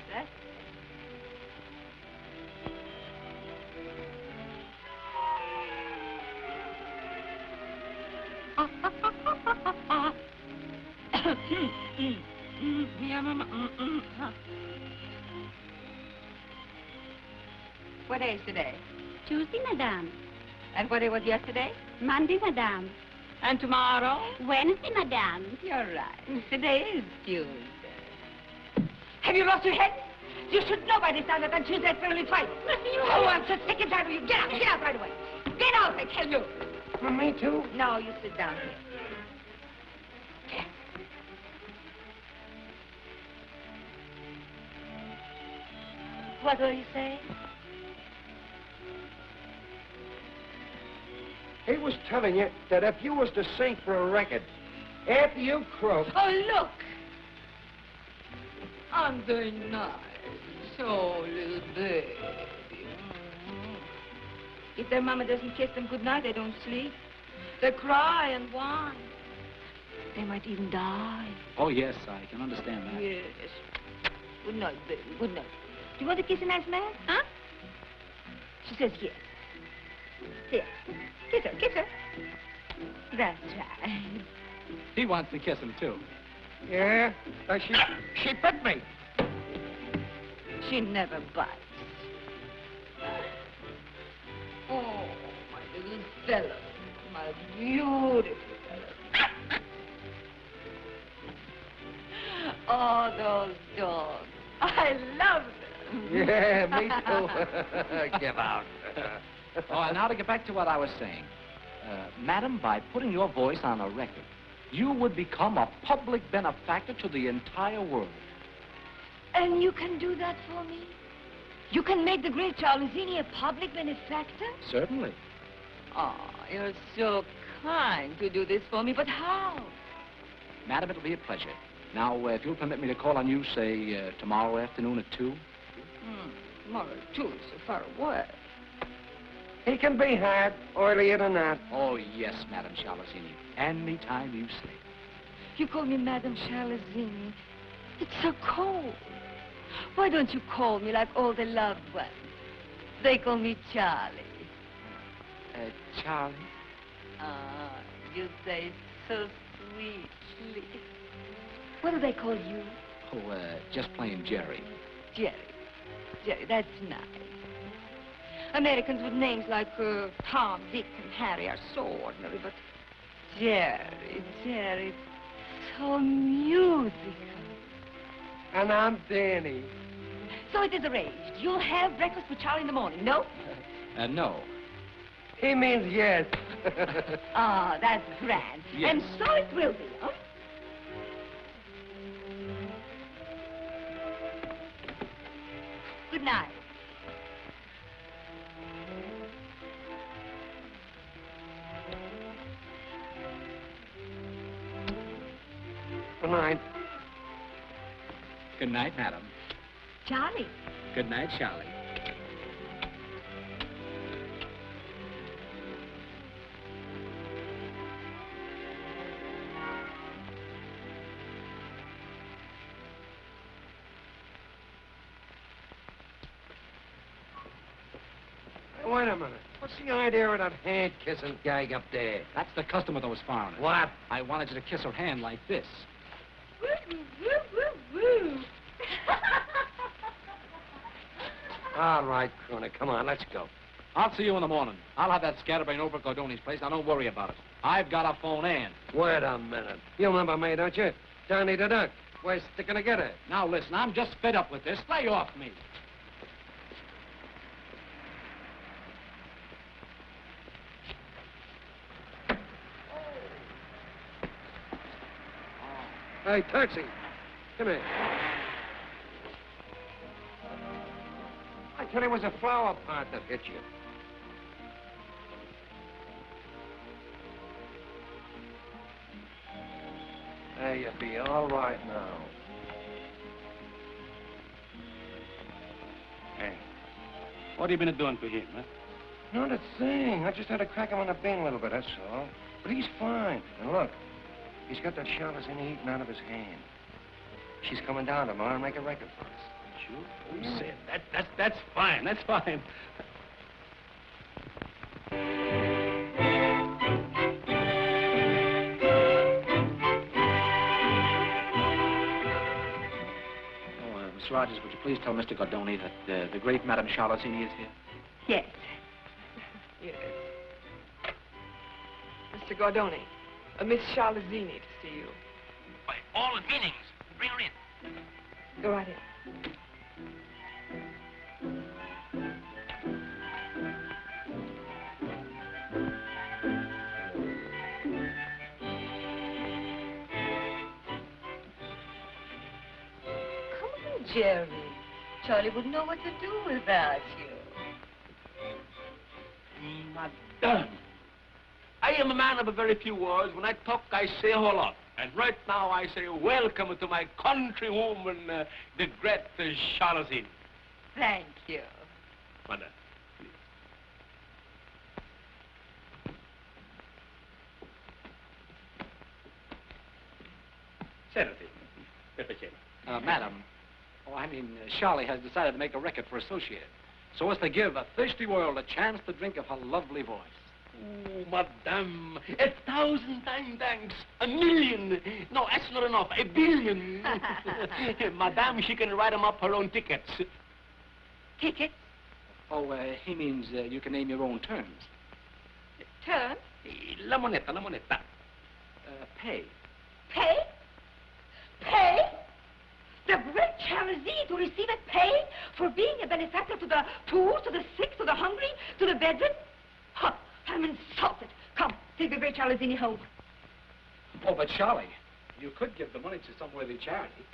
S7: What day is today?
S16: Tuesday, madame.
S7: And what day was yesterday?
S16: Monday, madame.
S7: And tomorrow?
S16: Wednesday, madame.
S7: You're right. Today is Tuesday. Have you lost your head? You should know by this time that on Tuesday's fairly twice. Oh, I'm so sick and tired of you. Get out right away. Get out, I tell you.
S11: For me, too?
S7: No, you sit down here. What were you saying?
S11: He was telling you that if you was to sing for a record, after you croak...
S7: Oh, look! I'm very nice. Oh, little baby. If their mama doesn't kiss them goodnight, they don't sleep. They cry and whine. They might even die.
S15: Oh, yes, I can understand that.
S7: Yes. Good night, baby. Good night. Do you want to kiss a nice man? Huh? She says yes. Here. Kiss her, kiss her. That's right.
S15: He wants to kiss him, too.
S11: Yeah? She bit me.
S7: She never bites. Oh, my little fellow. My beautiful fellow. Oh, those dogs. I love them.
S11: Yeah, me too. Give out.
S15: Oh, and now to get back to what I was saying. Madam, by putting your voice on a record, you would become a public benefactor to the entire world.
S7: And you can do that for me? You can make the great Chalazzini a public benefactor?
S15: Certainly.
S7: Oh, you're so kind to do this for me, but how?
S15: Madam, it'll be a pleasure. Now, if you'll permit me to call on you, say, tomorrow afternoon at 2.
S7: Tomorrow at 2 is so far away.
S11: He can be had, earlier than that.
S15: Oh, yes, Madam Chalazzini. Any time you say.
S7: You call me Madame Chalazzini. It's so cold. Why don't you call me like all the loved ones? They call me Charlie.
S15: Charlie?
S7: Ah, you say so sweetly. What do they call you?
S15: Oh, just plain Jerry.
S7: Jerry. Jerry, that's nice. Americans with names like Tom, Dick, and Harry are so ordinary, but Jerry, it's so musical.
S11: And I'm Danny.
S7: So it is arranged. You'll have breakfast with Charlie in the morning, no?
S15: No.
S11: He means yes.
S7: Ah, that's grand.
S15: Yes.
S7: And so it will be, huh? Good night.
S11: Good night.
S15: Good night, Madam.
S7: Charlie.
S15: Good night, Charlie.
S11: Wait a minute. What's the idea of that hand-kissing gag up there?
S15: That's the custom of those foreigners.
S11: What?
S15: I wanted you to kiss her hand like this.
S7: Woo, woo, woo, woo.
S11: All right, Crooner, come on, let's go.
S15: I'll see you in the morning. I'll have that scatterbrain over at Gordoni's place. Now, don't worry about it. I've got a phone in.
S11: Wait a minute. You remember me, don't you? Johnny the Duck. We're sticking together.
S15: Now, listen, I'm just fed up with this. Lay off me.
S11: Hey, taxi. Come here. I tell you, it was a flower pot that hit you. There you'll be all right now.
S2: Hey, what have you been doing to him, huh?
S11: Not a thing. I just had to crack him on the bean a little bit, that's all. But he's fine. And look, he's got that Chalazzini eating out of his hand. She's coming down tomorrow and make a record for us.
S2: Sure. Who said? That's fine. That's fine.
S15: Miss Rogers, would you please tell Mr. Gordoni that the great Madame Chalazzini is here?
S4: Yes. Yes. Mr. Gordoni, Miss Chalazzini to see you.
S2: By all meanings, bring her in.
S4: Go right in.
S7: Jerry, Charlie wouldn't know what to do without you.
S2: Madame, I am a man of a very few words. When I talk, I say a whole lot. And right now, I say welcome to my countrywoman, the great Chalazzini.
S7: Thank you.
S2: Madame, please. Senator,
S5: Madam, Charlie has decided to make a record for Associated, so as to give a thirsty world a chance to drink of her lovely voice.
S2: Oh, Madame, 1,000 times thanks. 1,000,000. No, that's not enough. 1,000,000,000. Madame, she can write them up her own tickets.
S7: Tickets?
S5: Oh, he means you can name your own terms.
S7: Terms?
S2: La moneta, la moneta.
S5: Pay.
S7: Pay? Pay? The great Chalazzini to receive a pay for being a benefactor to the poor, to the sick, to the hungry, to the bedridden? Huh, I'm insulted. Come, take the great Chalazzini home.
S5: Oh, but Charlie, you could give the money to some worthy charity.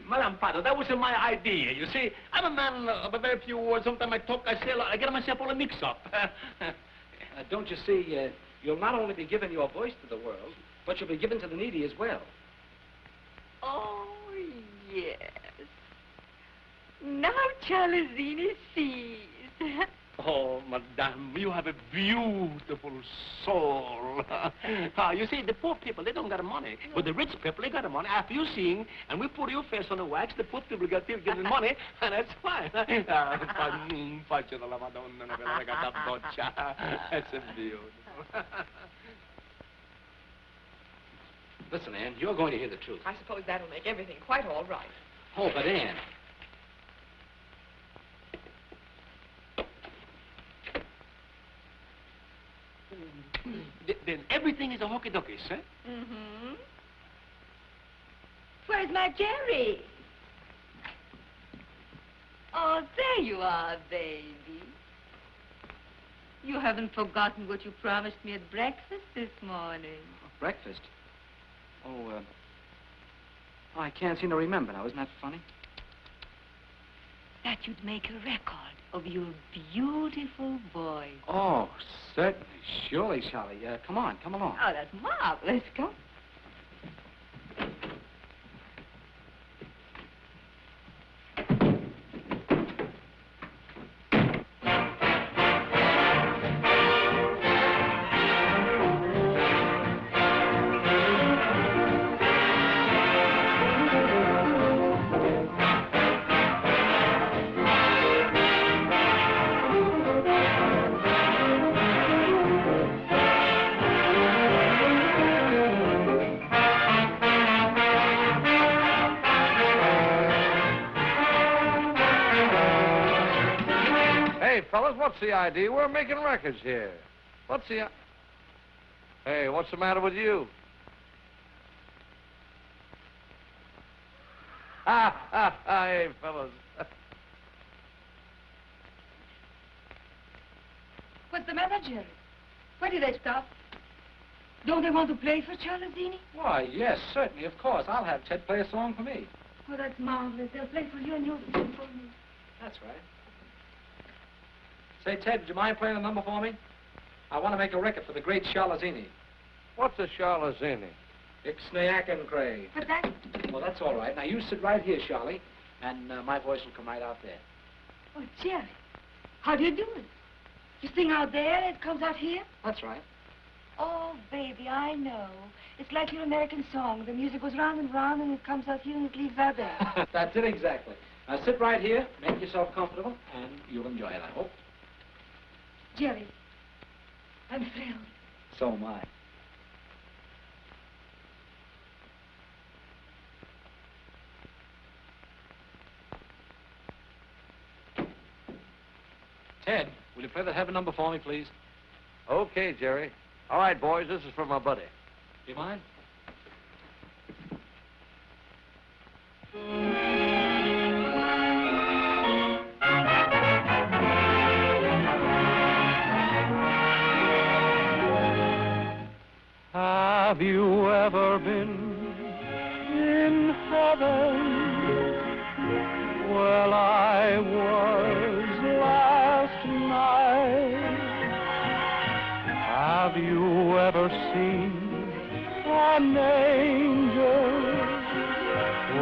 S2: Madame Prado, that wasn't my idea. You see, I'm a man of a very few words. Sometimes I talk, I say a lot. I get myself all a mix-up.
S5: Don't you see, you'll not only be giving your voice to the world, but you'll be given to the needy as well.
S7: Oh, yes. Now Chalazzini sees.
S2: Oh, Madame, you have a beautiful soul. You see, the poor people, they don't got money. No. But the rich people, they got money. After you sing, and we put your face on the wax, the poor people get the money, and that's fine. That's beautiful.
S5: Listen, Ann, you're going to hear the truth.
S4: I suppose that'll make everything quite all right.
S5: Oh, but Ann...
S2: Then everything is a hokey-dokey, sir?
S7: Mm-hmm. Where's my Jerry? Oh, there you are, baby. You haven't forgotten what you promised me at breakfast this morning.
S5: Breakfast? Oh, I can't seem to remember now. Isn't that funny?
S7: That you'd make a record of your beautiful voice.
S5: Oh, certainly. Surely, Charlie. Come on, come along.
S7: Oh, that's marvelous. Come.
S6: Fellas, what's the idea? We're making records here. What's the... Hey, what's the matter with you? Hey, fellas.
S7: What's the matter, Jerry? Why did they stop? Don't they want to play for Chalazzini?
S5: Why, yes, certainly, of course. I'll have Ted play a song for me.
S7: Oh, that's marvelous. They'll play for you and you'll sing for me.
S5: That's right. Say, Ted, would you mind playing a number for me? I want to make a record for the great Chalazzini.
S6: What's a Chalazzini?
S5: Ixnay and Cray.
S7: But that...
S5: Well, that's all right. Now, you sit right here, Charlie, and my voice will come right out there.
S7: Oh, Jerry, how do you do it? You sing out there and it comes out here?
S5: That's right.
S7: Oh, baby, I know. It's like your American song. The music goes round and round and it comes out here and it leaves out there.
S5: That's it exactly. Now, sit right here, make yourself comfortable, and you'll enjoy it, I hope.
S7: Jerry, I'm thrilled.
S5: So am I. Ted, will you play that heaven number for me, please?
S6: Okay, Jerry. All right, boys, this is for my buddy.
S8: Do you mind?
S13: Have you ever been in heaven? Well, I was last night. Have you ever seen an angel?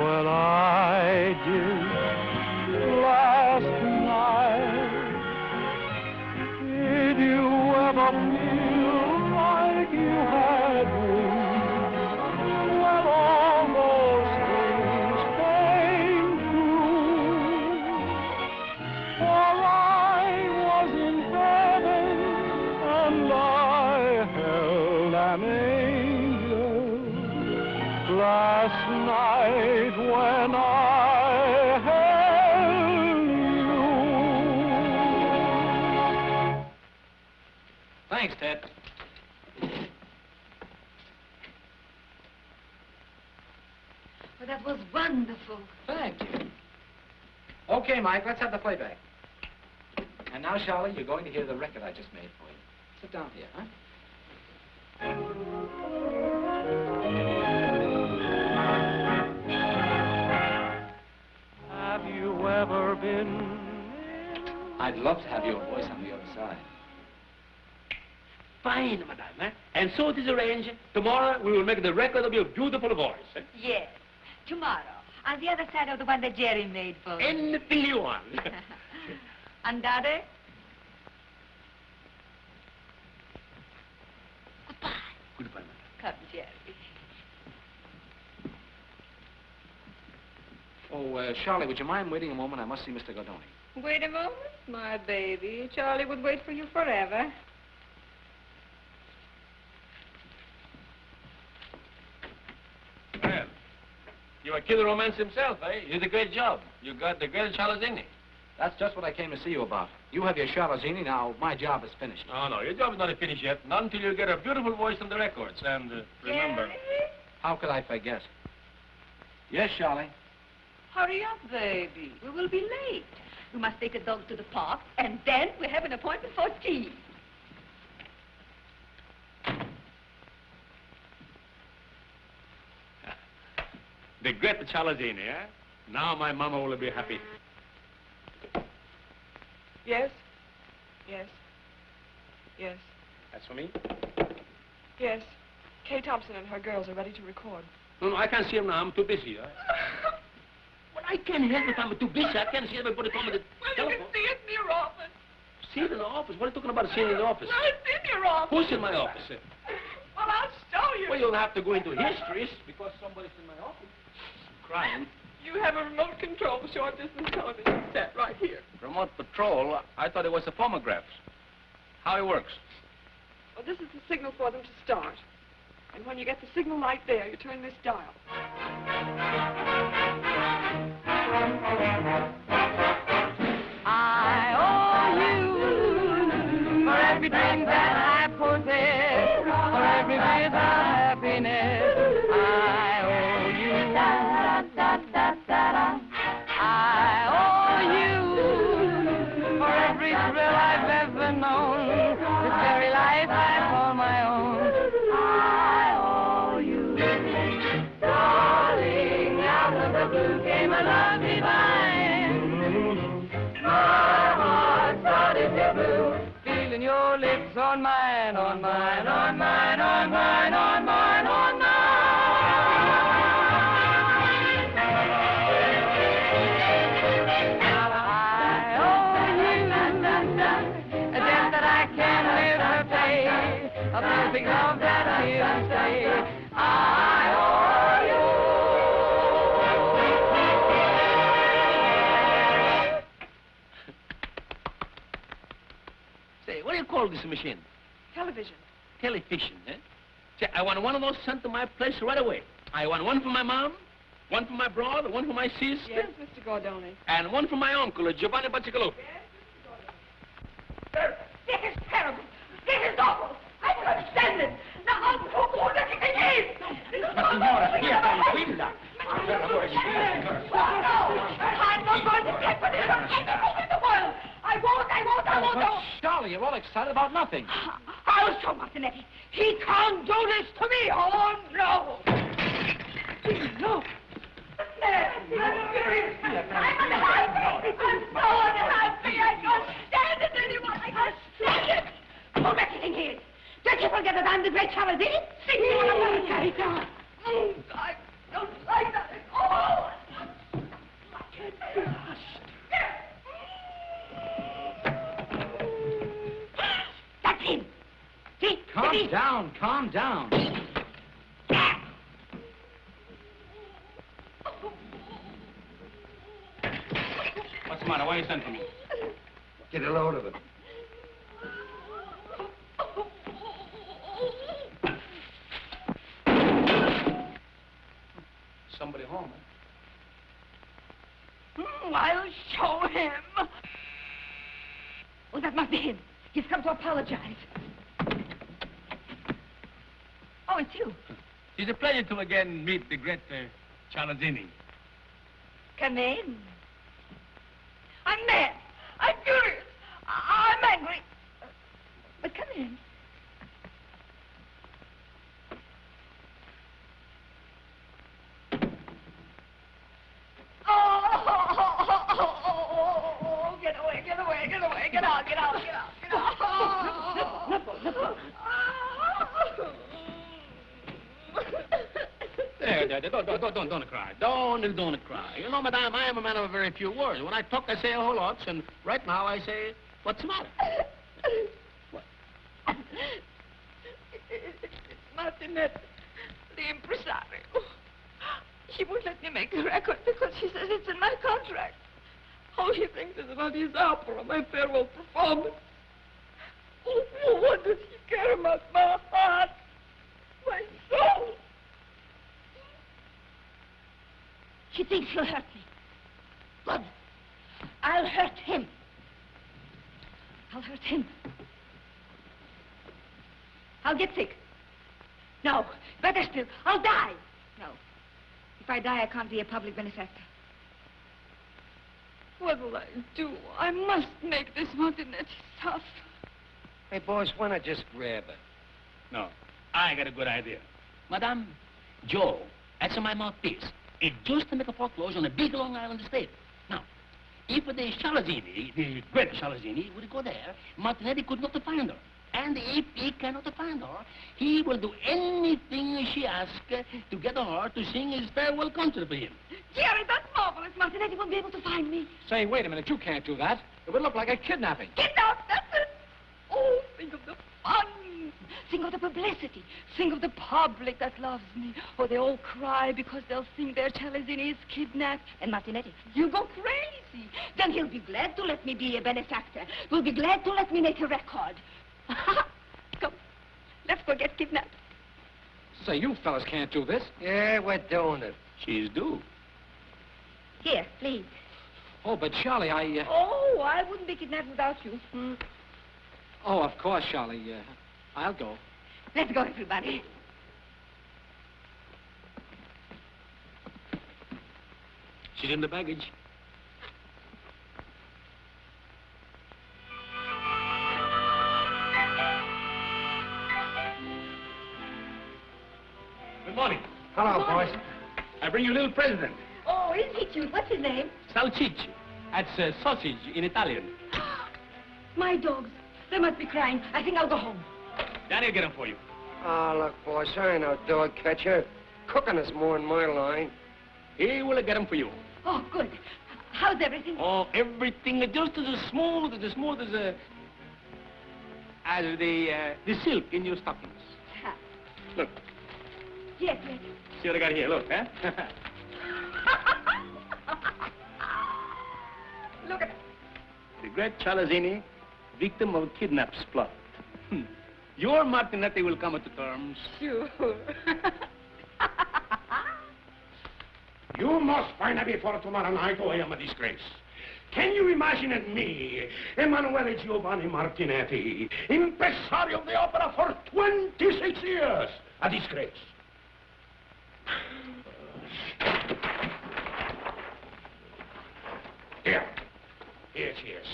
S13: Well, I did last night. Did you ever feel like you had wings? Well, all those things came true. For I was in heaven and I held an angel last night when I held you.
S8: Thanks, Ted.
S7: Well, that was wonderful.
S8: Thank you. Okay, Mike, let's have the playback. And now, Charlie, you're going to hear the record I just made for you. Sit down here, huh?
S13: Have you ever been?
S8: I'd love to have your voice on the other side.
S2: Fine, madame. Eh? And so it is arranged. Tomorrow we will make the record of your beautiful voice. Eh?
S7: Yes. Tomorrow, on the other side of the one that Jerry made for me.
S2: Anything you want.
S7: Andare?
S2: Goodbye, madame.
S7: Come, Jerry.
S8: Oh, Charlie, would you mind waiting a moment? I must see Mr. Gordoni.
S4: Wait a moment, my baby. Charlie would wait for you forever.
S2: Well, you are Kid Romance himself, eh? You did a great job. You got the great Chalazzini.
S8: That's just what I came to see you about. You have your Chalazzini, now my job is finished.
S2: Oh, no, your job is not finished yet. Not until you get a beautiful voice on the records. And remember...
S7: Jerry?
S8: How could I forget? Yes, Charlie.
S7: Hurry up, baby. We will be late. We must take a dog to the park, and then we have an appointment for tea.
S2: The great Chalazzini, eh? Now my mama will be happy.
S4: Yes? Yes. Yes.
S2: That's for me?
S4: Yes. Kay Thompson and her girls are ready to record.
S2: No, I can't see them now. I'm too busy. Well, I can't help if I'm too busy. I can't see everybody come to the telephone.
S4: You can see it in your office.
S2: See it in the office? What are you talking about seeing in the office?
S4: Well, it's in your office.
S2: Who's in my office?
S4: Well, I'll show you.
S2: Well, you'll have to go into histories because somebody's in my office. Crying.
S4: You have a remote control short distance television set right here.
S1: Remote patrol? I thought it was a phonograph. How it works?
S4: Well, this is the signal for them to start. And when you get the signal light there, you turn this dial.
S12: I owe you for everything that I possess, for every bit of happiness. I owe you. I owe you for every thrill I've ever known, this very life I call my own. I owe you, darling. Out of the blue came a love divine. My heart started to bloom, feeling your lips on mine, on mine, on mine, on mine, on mine, on mine. A perfect love that here to stay. I owe
S2: you. Say, what do you call this machine?
S4: Television.
S2: Television, eh? Say, I want one of those sent to my place right away. I want one for my mom, one for my brother, one for my sister.
S4: Yes, Mr. Gordoni.
S2: And one for my uncle, Giovanni Bacigalupi.
S4: Yes, Mr. Gordoni.
S7: This is terrible. This is awful. I can't stand it. Now, Uncle, who does it behave?
S8: not about nothing.
S7: I'll show Martinetti. He can't do this to me. Oh, no. No. I'm so unhappy. I can't stand it anymore. I can't stand it. Oh, what do you think he is? Don't you forget that I'm the great Chalazzini? Sing me one of those. I don't like that at all. That's him. See?
S8: Calm down, calm down.
S2: What's the matter? Why you sent for me?
S11: Get a load of it.
S2: Somebody home,
S7: I'll show him. Oh, that must be him. He's come to apologize. Oh, it's you.
S2: It's a pleasure to again meet the great Chalazzini.
S7: Come in. I'm mad. I'm furious. I'm angry. But come in. Oh, get away, get away, get away, get out, get out, get out, get out.
S2: There, don't cry. Don't cry. You know, madame, I am a man of a very few words. When I talk, I say a whole lot, and right now I say, what's the matter? What?
S7: It's Martinetti, the impresario. He won't let me make the record because he says it's in my contract. All he thinks is about his opera, my farewell performance. Oh, what does he care about my heart, my soul? He thinks he'll hurt me. Good. I'll hurt him. I'll hurt him. I'll get sick. No, better still, I'll die. No. If I die, I can't be a public benefactor. What'll I do? I must make this Martinetti tough.
S11: Hey, boys, why not just grab it?
S2: No, I got a good idea. Madame, Joe, that's my mouthpiece. It's just to make a foreclose on a big Long Island estate. Now, if the Chalazzini, the great Chalazzini, would go there, Martinetti could not find her. And if he cannot find her, he will do anything she asks to get her to sing his farewell concert for him.
S7: Jerry, that's marvelous. Martinetti won't be able to find me.
S8: Say, wait a minute, you can't do that. It would look like a kidnapping.
S7: Kidnap, that's it. Oh, think of the fun. Think of the publicity. Think of the public that loves me. Oh, they all cry because they'll think their Chalazzini is kidnapped. And Martinetti, you go crazy. Then he'll be glad to let me be a benefactor. He'll be glad to let me make a record. Come, let's go get kidnapped.
S8: Say, you fellas can't do this.
S11: Yeah, we're doing it.
S2: She's due.
S7: Here, please.
S8: Oh, but Charlie,
S7: Oh, I wouldn't be kidnapped without you.
S8: Oh, of course, Charlie. I'll go.
S7: Let's go, everybody.
S2: She's in the baggage. Good morning.
S11: Hello, boys.
S2: I bring you a little present.
S7: Oh, isn't he cute? What's his name?
S2: Salchicha. That's sausage in Italian.
S7: My dogs. They must be crying. I think I'll go home.
S2: Danny will get them for you.
S11: Oh, look, boys, I ain't no dog catcher. Cooking is more in my line.
S2: He will get them for you.
S7: Oh, good. How's everything?
S2: Oh, everything just as smooth as the silk in your stockings. Look.
S7: Yes, yes.
S2: See what I got here, look, huh?
S7: Look at it.
S2: The great Chalazzini, victim of a kidnap plot. Your Martinetti will come to terms.
S7: Sure.
S2: You must find her before tomorrow night, or I am a disgrace. Can you imagine me, Emanuele Giovanni Martinetti, impresario of the opera for 26 years? A disgrace. Here. Here she is.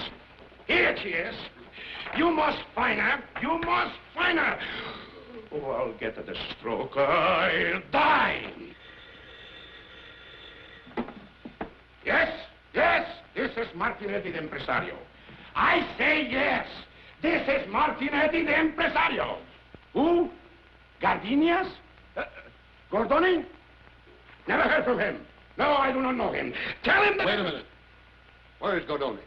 S2: Here she is. You must find her. You must find her. Oh, I'll get the stroke. I'll die. Yes, yes, this is Martinetti the impresario. I say yes. This is Martinetti the impresario. Who? Gardenias? Gordoni? Never heard from him. No, I do not know him. Tell him that...
S17: Wait a minute. Where is Gordoni?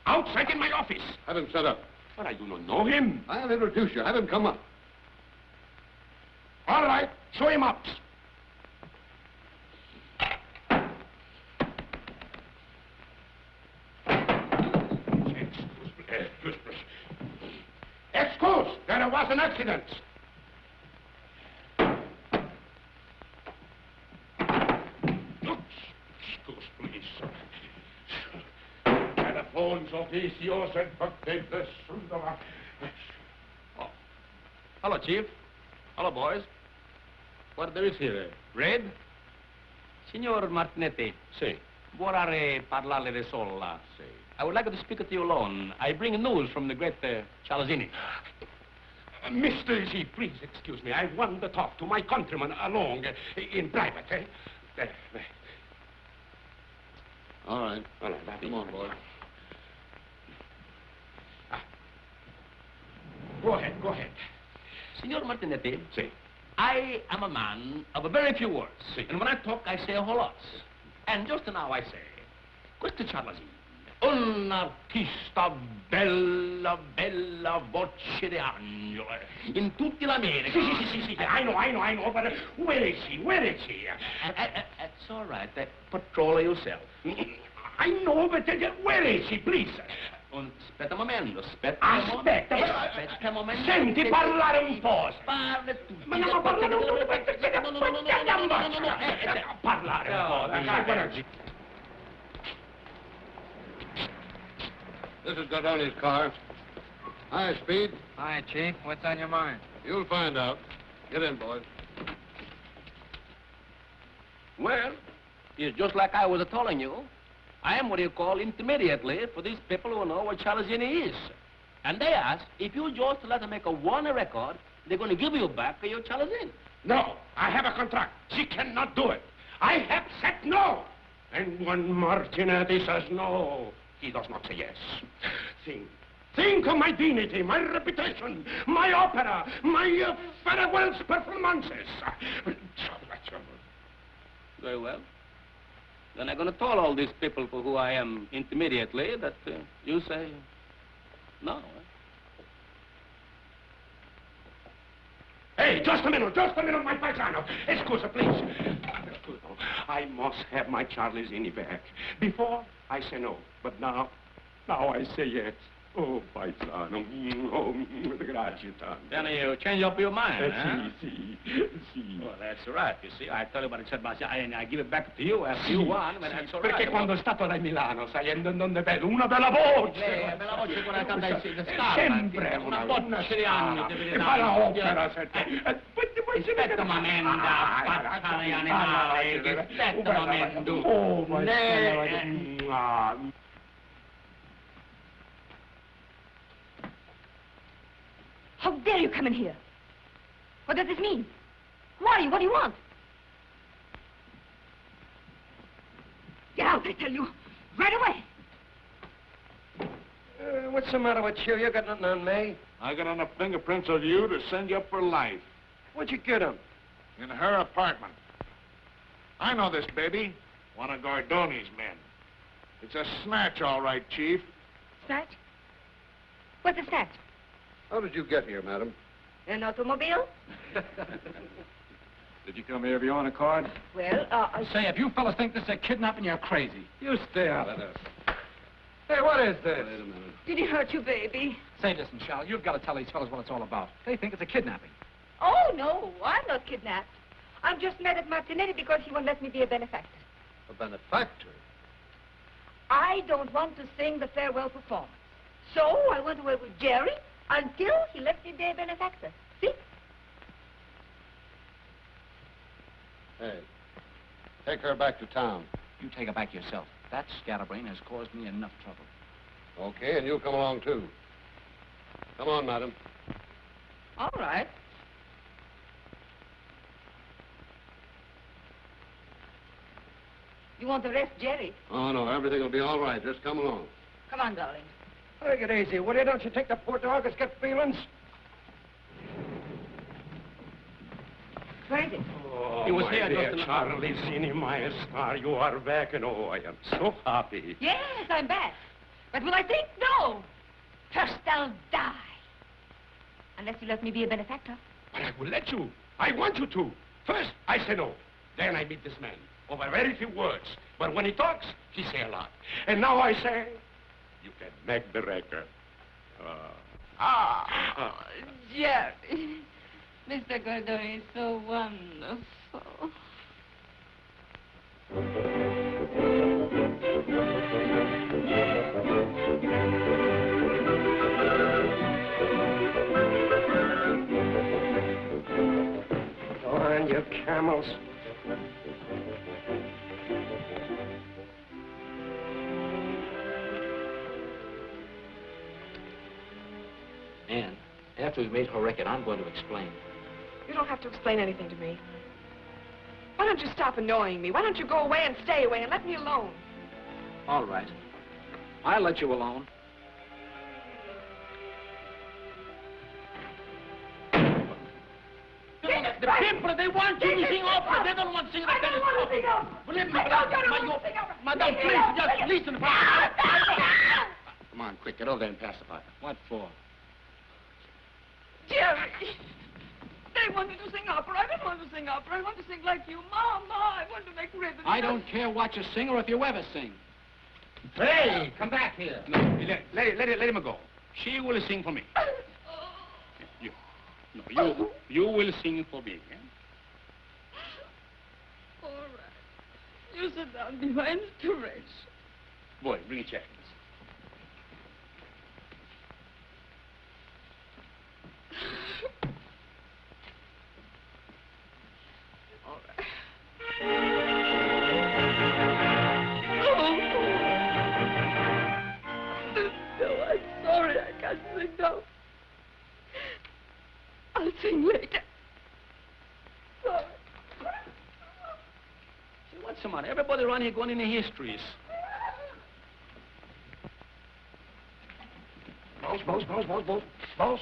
S2: Outside in my office.
S17: Have him set up.
S2: But I do not know him.
S17: I'll introduce you. Have him come up.
S2: All right, show him up. Excuse, there was an accident. Excuse, please. Telephones oficios and paquetes. Oh. Hello, Chief. Hello, boys. What there is here? Red? Signor Martinetti. Si. Vorrei parlare da sola. Si. I would like to speak to you alone. I bring news from the great Chalazzini. Mr. G, please excuse me. I want to talk to my countryman alone in private.
S17: All right.
S2: All right.
S17: Come on, boy.
S2: Go ahead, go ahead. Signor Martinetti. Si. I am a man of a very few words. Si. And when I talk, I say a whole lot. And just now I say, questo Chalazzini, un artista bella, bella voce di angelo, in tutta l'America. Sì. I know, but where is she? It's all right. Patrol yourself. I know, but where is she, please? Aspetta un momento, aspetta un momento. Senti, parlare un po'. Parla tu. Ma non parlare un po'. Parlare un po'.
S17: This is Gordoni's car. Hi, Speed.
S3: Hi, Chief. What's on your mind?
S17: You'll find out. Get in, boys.
S2: Well, it's just like I was telling you. I am what you call intermediately for these people who know what Chalazzini is. And they ask, if you just let them make a one record, they're going to give you back your Chalazzini. No, I have a contract. She cannot do it. I have said no. And when Martinetti says no, he does not say yes. Think of my dignity, my reputation, my opera, my farewell's performances. Very well. Then I'm going to tell all these people for who I am intermediately that you say no. Hey, just a minute, my paisano. Scusa, please. I must have my Chalazzini back. Before, I say no, but now I say yes. Oh, paisano. Oh, grazie tanto. Then you change up your mind, huh? Sì. Well, that's right. You see, I tell you what I said myself, and I give it back to you after you won, but that's all right. Perché quando è stato a Milano, sai, non è bello, una bella voce. Bella voce quando canta il Star. Sempre una voce di anni, deve dare. Ma l'opera, aspetta un momento, faccia di animale, aspetta un momento. Oh, ma
S7: How dare you come in here? What does this mean? Who are you? What do you want? Get out, I tell you. Right away.
S11: What's the matter with you? You got nothing on me?
S17: I got enough fingerprints of you to send you up for life.
S11: Where'd you get them?
S17: In her apartment. I know this baby. One of Gordoni's men. It's a snatch, all right, Chief.
S7: Snatch? What's a snatch?
S17: How did you get here, madam?
S7: An automobile?
S5: Did you come here of your own accord?
S7: Well,
S5: Say, if you fellas think this is a kidnapping, you're crazy. You stay out of this. Hey, what is this?
S17: Wait a minute.
S7: Did he hurt you, baby?
S5: Say, listen, Charlie, you've got to tell these fellas what it's all about. They think it's a kidnapping.
S7: Oh, no, I'm not kidnapped. I'm just mad at Martinetti because he won't let me be a benefactor.
S17: A benefactor?
S7: I don't want to sing the farewell performance. So I went away with Jerry until he let me be a benefactor. See?
S17: Hey, take her back to town.
S8: You take her back yourself. That scatterbrain has caused me enough trouble.
S17: Okay, and you'll come along, too.
S2: Come on, madam.
S12: All right. You want to arrest Jerry?
S2: Oh, no, everything will be all right. Just come along.
S12: Come on, darling.
S11: Take it easy, will you? Don't you think the poor dog has got feelings?
S12: Crazy.
S2: Oh,
S18: He was
S2: my
S18: here
S2: dear
S18: just in
S2: Chalazzini, my star, you are back, and oh, I am so happy.
S12: Yes, I'm back. But will I think? No. First I'll die. Unless you let me be a benefactor.
S2: But I will let you. I want you to. First, I say no. Then I meet this man. Over very few words. But when he talks, he say a lot. And now I say, you can make the record.
S12: Jerry. Mr. Gordoni is so wonderful.
S11: Go on, you camels.
S15: Ann, after we've made her record, I'm going to explain.
S4: You don't have to explain anything to me. Why don't you stop annoying me? Why don't you go away and stay away and let me alone?
S15: All right. I'll let you alone.
S2: The people, they want you to sing opera. They don't want to sing the tennis.
S7: want to sing opera.
S2: Believe me,
S7: Madame,
S2: please, just listen.
S15: Come on, quick, get over there and pass the pipe. What for?
S12: Jerry. They wanted to sing opera. I don't want to sing opera. I want to sing like you. Mama, I want to make rhythm.
S15: I don't care what you sing or if you ever sing.
S2: Hey, come back here. No, let him go. She will sing for me. You will sing for me. Eh?
S12: All right. You sit down behind the race.
S2: Boy, bring a chair.
S12: All right. No, I'm sorry. I can't sing now. I'll sing later. Sorry.
S2: See, what's the matter? Everybody around here going in the histories.
S11: Boss.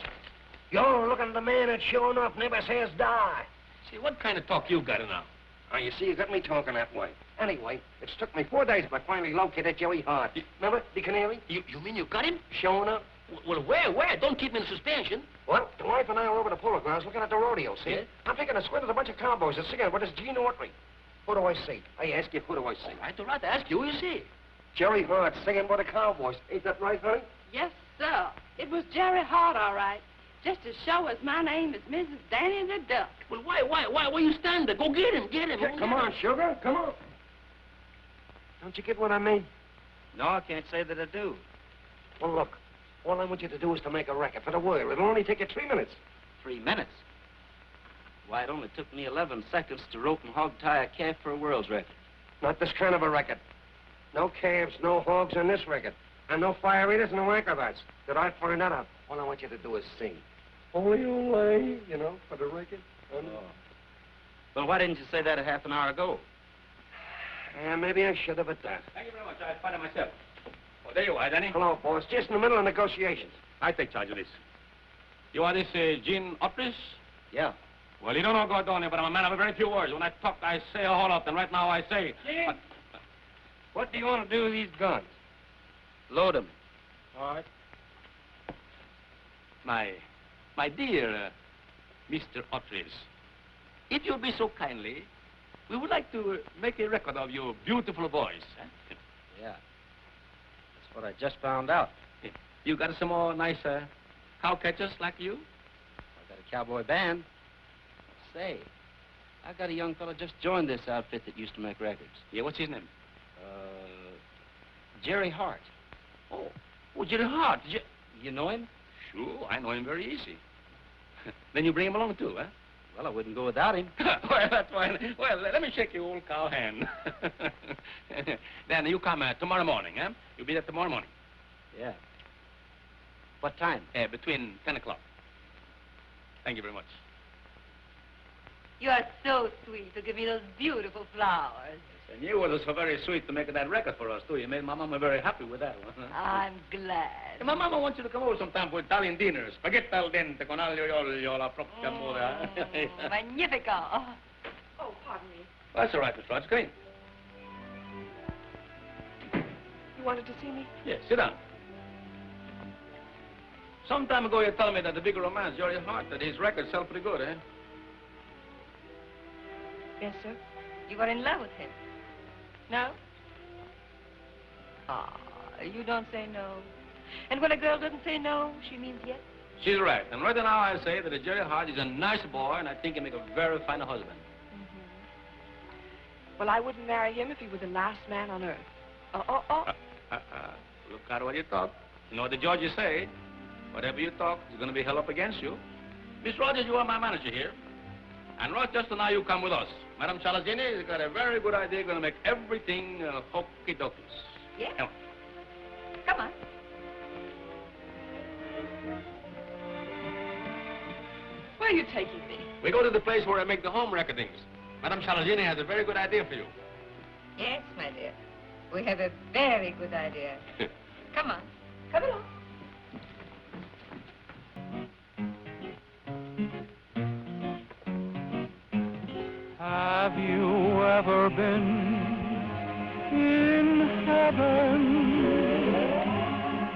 S11: You're looking at the man that sure enough never says die.
S2: See, what kind of talk you got now?
S11: Oh, you see, you got me talking that way. Anyway, it's took me 4 days, but I finally located Joey Hart. Remember, the canary?
S2: You mean you got him?
S11: Showing up.
S2: Well, where? Don't keep me in suspension.
S11: Well, the wife and I are over the polo grounds looking at the rodeo, see?
S2: Yeah?
S11: I'm taking a squint at a bunch of cowboys that's singing, but it's Gene Ortley. Who do I see? I ask you, who do I see?
S2: All right to ask you, who you see?
S11: Jerry Hart singing for the cowboys. Ain't that right, honey?
S9: Yes, sir. It was Jerry Hart, all right. Just to show us my name is Mrs. Danny the Duck.
S2: Well, why you stand there? Go get him.
S11: Yeah, come on, sugar, come on. Don't you get what I mean?
S10: No, I can't say that I do.
S11: Well, look, all I want you to do is to make a record for the world. It'll only take you 3 minutes.
S10: 3 minutes? Why, it only took me 11 seconds to rope and hog tie a calf for a world's record.
S11: Not this kind of a record. No calves, no hogs on this record. And no fire eaters, no acrobats. Did I find that out? All I want you to do is sing. Ole, you know, for the record.
S10: Oh. Well, why didn't you say that a half an hour ago?
S11: Maybe I should have at that.
S2: Thank you very much. I'll find it myself. Oh, there you are, Danny.
S11: Hello, boss. Just in the middle of negotiations.
S2: I take charge of this. You are this Gene Opris?
S10: Yeah.
S2: Well, you don't know Gordoni, but I'm a man of a very few words. When I talk, I say a whole lot, and right now I say...
S11: Gene, what do you want to do with these guns?
S10: Load 'em.
S2: All right. My dear Mr. Otris, if you'll be so kindly, we would like to make a record of your beautiful voice. Eh?
S10: Yeah. That's what I just found out.
S2: You got some more nice cow catchers like you?
S10: I got a cowboy band. Say, I got a young fellow just joined this outfit that used to make records.
S2: Yeah, what's his name?
S10: Jerry Hart.
S2: Oh, Jerry Hart.
S10: You know him?
S2: Sure, I know him very easy. Then you bring him along, too, huh?
S10: Well, I wouldn't go without him.
S2: Well, that's fine. Well, let me shake your old cow hand. Then you come tomorrow morning, huh? You'll be there tomorrow morning.
S10: Yeah.
S15: What time?
S2: Between 10 o'clock. Thank you very much.
S9: You are so sweet to give me those beautiful flowers.
S2: And you were so very sweet to make that record for us, too. You made my mama very happy with that one.
S9: I'm glad.
S2: And my mama wants you to come over sometime for Italian dinners. Spaghetti al dente con aglio e olio alla propria moda.
S9: Magnifico. Oh, pardon me.
S2: That's all right, Miss Rogers. Come in.
S4: You wanted to see me?
S2: Yes, sit down. Some time ago, you told me that the big romance, Joe Hart, that his records sell pretty good, eh?
S4: Yes, sir.
S9: You were in love with him. No? Ah, you don't say no. And when a girl doesn't say no, she means yes.
S2: She's right. And right now I say that Jerry Hart is a nice boy, and I think he'll make a very fine husband.
S4: Well, I wouldn't marry him if he were the last man on earth.
S2: Look out what you talk. You know what the judges say. Whatever you talk is going to be held up against you. Miss Rogers, you are my manager here. And Rochester, now you come with us. Madam Chalazzini has got a very good idea, going to make everything hokey-dokey.
S9: Yeah?
S2: Come on.
S9: Come on.
S4: Where are you taking me?
S2: We go to the place where I make the home recordings. Madam Chalazzini has a very good idea for you.
S9: Yes, my dear. We have a very good idea. Come on. Come along.
S13: Have you ever been in heaven?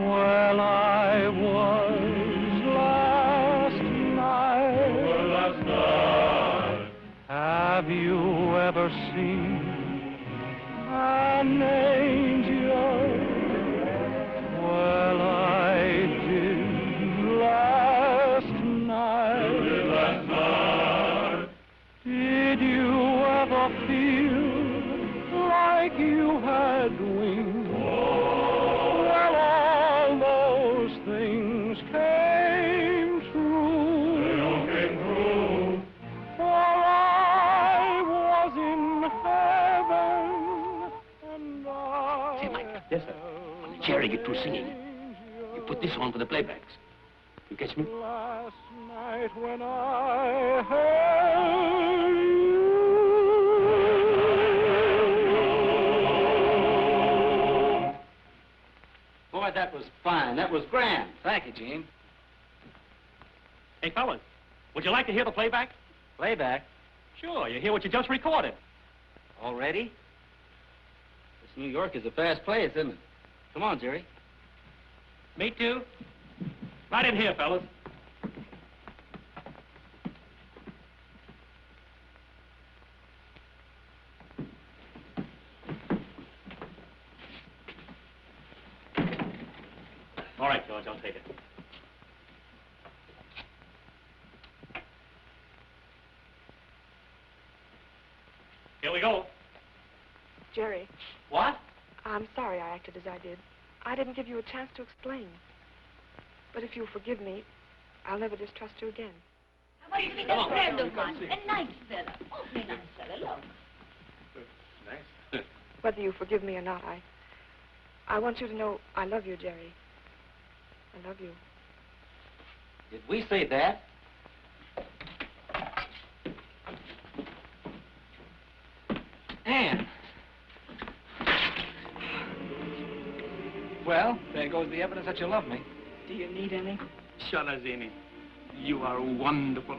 S13: Well, I was last night. Have you ever seen an angel? Well, I did last night. Did you ever feel like you had wings? Well, all those things came true. They all came true. For I was in heaven, and I...
S2: Say, Mike. Yes, sir. When the Jerry get through singing, you put this on for the playbacks. You catch me?
S13: Last night when I heard you.
S15: Boy, that was fine. That was grand. Thank you, Gene.
S18: Hey, fellas, would you like to hear the playback?
S15: Playback?
S18: Sure, you hear what you just recorded.
S15: Already? This New York is a fast place, isn't it? Come on, Jerry.
S18: Me too. Right in here, fellas. All right, George, I'll take it. Here we go.
S4: Jerry.
S18: What?
S4: I'm sorry I acted as I did. I didn't give you a chance to explain. But if you'll forgive me, I'll never distrust you again.
S7: What do you think of a friend of mine? A nice fella. Oh, a nice fella, look.
S2: Nice.
S4: Whether you forgive me or not, I want you to know I love you, Jerry. I love you.
S15: Did we say that? Anne. Well, there goes the evidence that you love me.
S4: Do you need any?
S2: Chalazzini, you are wonderful.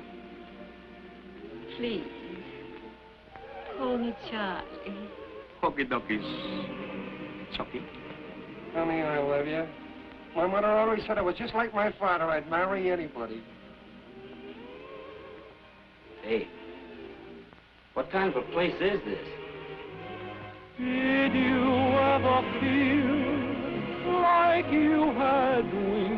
S9: Please. Call me Charlie.
S2: Hokey-dokeys. Chucky.
S11: Honey, I love you. My mother always said I was just like my father. I'd marry anybody.
S15: Hey, what kind of a place is this?
S13: Did you ever feel like you had wings?